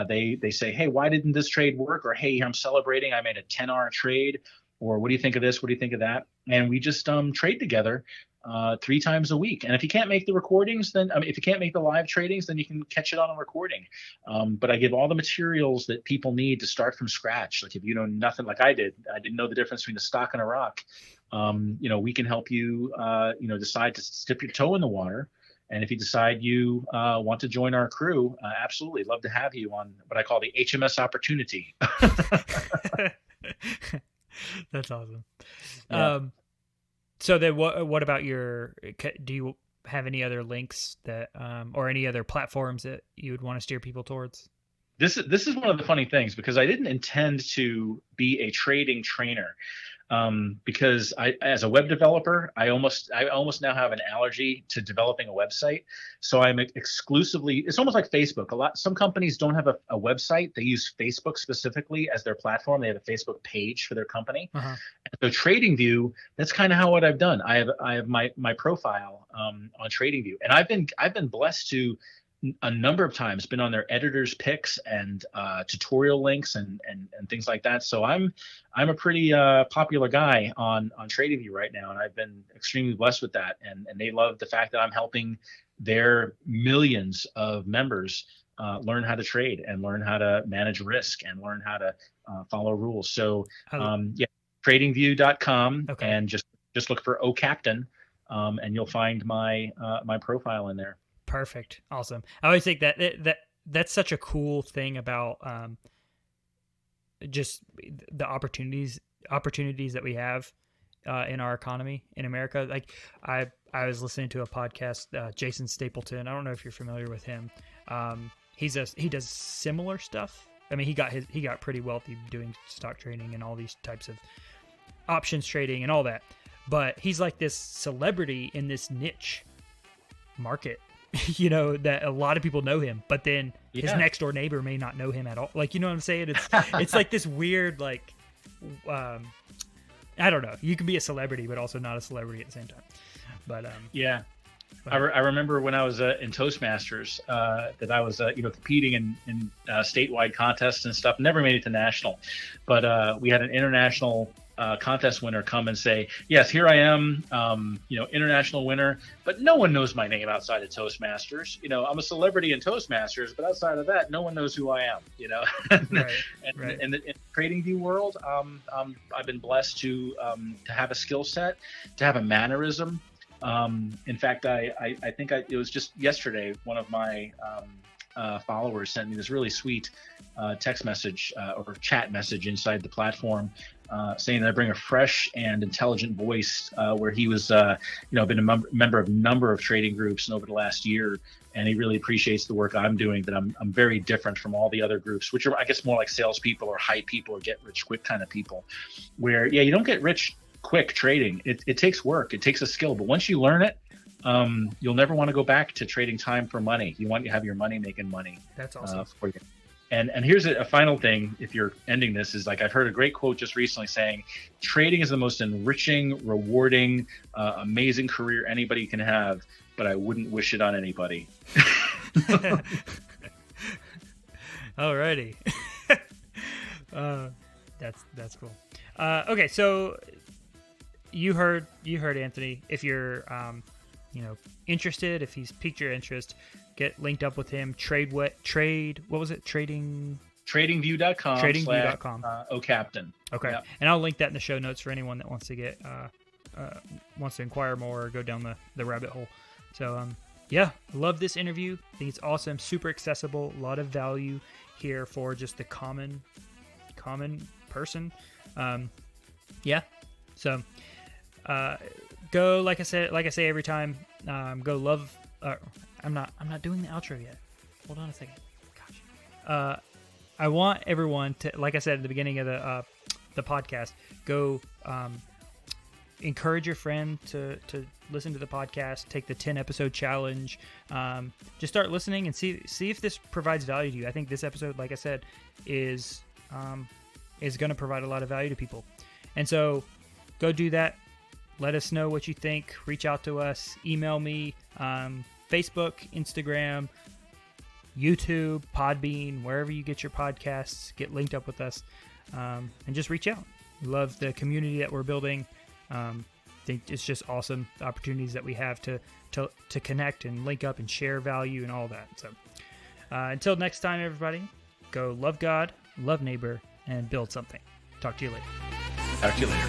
They say, hey, why didn't this trade work? Or, hey, I'm celebrating, I made a 10-hour trade. Or, what do you think of this? What do you think of that? And we just trade together 3 times a week. And if you can't make the recordings, if you can't make the live tradings, then you can catch it on a recording. But I give all the materials that people need to start from scratch. Like, if you know nothing, like I didn't know the difference between a stock and a rock. We can help you, decide to dip your toe in the water. And if you decide you want to join our crew, absolutely love to have you on what I call the HMS opportunity.
That's awesome.
Yeah.
So then what about do you have any other links that, or any other platforms that you would want to steer people towards?
This is one of the funny things, because I didn't intend to be a trading trainer. because as a web developer, I almost now have an allergy to developing a website. So I'm exclusively, it's almost like Facebook. Some companies don't have a website. They use Facebook specifically as their platform. They have a Facebook page for their company.
Uh-huh.
So TradingView, that's kind of how what I've done. I have my profile on TradingView, and I've been blessed to a number of times been on their editors picks and tutorial links and things like that. So I'm a pretty popular guy on TradingView right now, and I've been extremely blessed with that. And they love the fact that I'm helping their millions of members learn how to trade and learn how to manage risk and learn how to follow rules. So tradingview.com,
okay.
And just look for O Captain, and you'll find my profile in there.
Perfect. Awesome. I always think that's such a cool thing about just the opportunities that we have in our economy in America. Like I was listening to a podcast, Jason Stapleton. I don't know if you're familiar with him. He does similar stuff. I mean, he got pretty wealthy doing stock trading and all these types of options trading and all that. But he's like this celebrity in this niche market. You know, that a lot of people know him, but then his next door neighbor may not know him at all. Like, you know what I'm saying? It's like this weird, like, I don't know. You can be a celebrity, but also not a celebrity at the same time. But
I remember when I was in Toastmasters that I was competing in statewide contests and stuff. Never made it to national, but we had an international contest winner come and say, yes, here I am, international winner, but no one knows my name outside of Toastmasters. I'm a celebrity in Toastmasters, but outside of that, no one knows who I am,
Right.
In the TradingView world, I've been blessed to have a skill set, to have a mannerism. In fact, I think it was just yesterday, one of my followers sent me this really sweet text message or chat message inside the platform, saying that I bring a fresh and intelligent voice, where he was, been a member of a number of trading groups and over the last year, and he really appreciates the work I'm doing, that I'm very different from all the other groups, which are, I guess, more like salespeople or hype people or get rich quick kind of people, where, you don't get rich quick trading. It takes work. It takes a skill, but once you learn it, you'll never want to go back to trading time for money. You want to have your money making money.
That's awesome.
For you. And here's a final thing, if you're ending this, is like, I've heard a great quote just recently saying, trading is the most enriching, rewarding, amazing career anybody can have, but I wouldn't wish it on anybody.
Alrighty. That's cool. Okay, so you heard Anthony. If you're interested, if he's piqued your interest, get linked up with him. Tradingview.com.
O Captain.
Okay.
Yep.
And I'll link that in the show notes for anyone that wants to get wants to inquire more or go down the rabbit hole. So I love this interview. I think it's awesome, super accessible, a lot of value here for just the common person. So go, like I say every time, go love. I'm not doing the outro yet. Hold on a second. Gosh. I want everyone to, like I said at the beginning of the podcast, go encourage your friend to listen to the podcast. Take the 10 episode challenge. Just start listening and see if this provides value to you. I think this episode, like I said, is going to provide a lot of value to people. And so go do that. Let us know what you think. Reach out to us. Email me. Facebook, Instagram, YouTube, Podbean, wherever you get your podcasts. Get linked up with us, and just reach out. We love the community that we're building. I think it's just awesome, the opportunities that we have to connect and link up and share value and all that. So until next time, everybody, go love God, love neighbor, and build something. Talk to you later.
Talk to you later.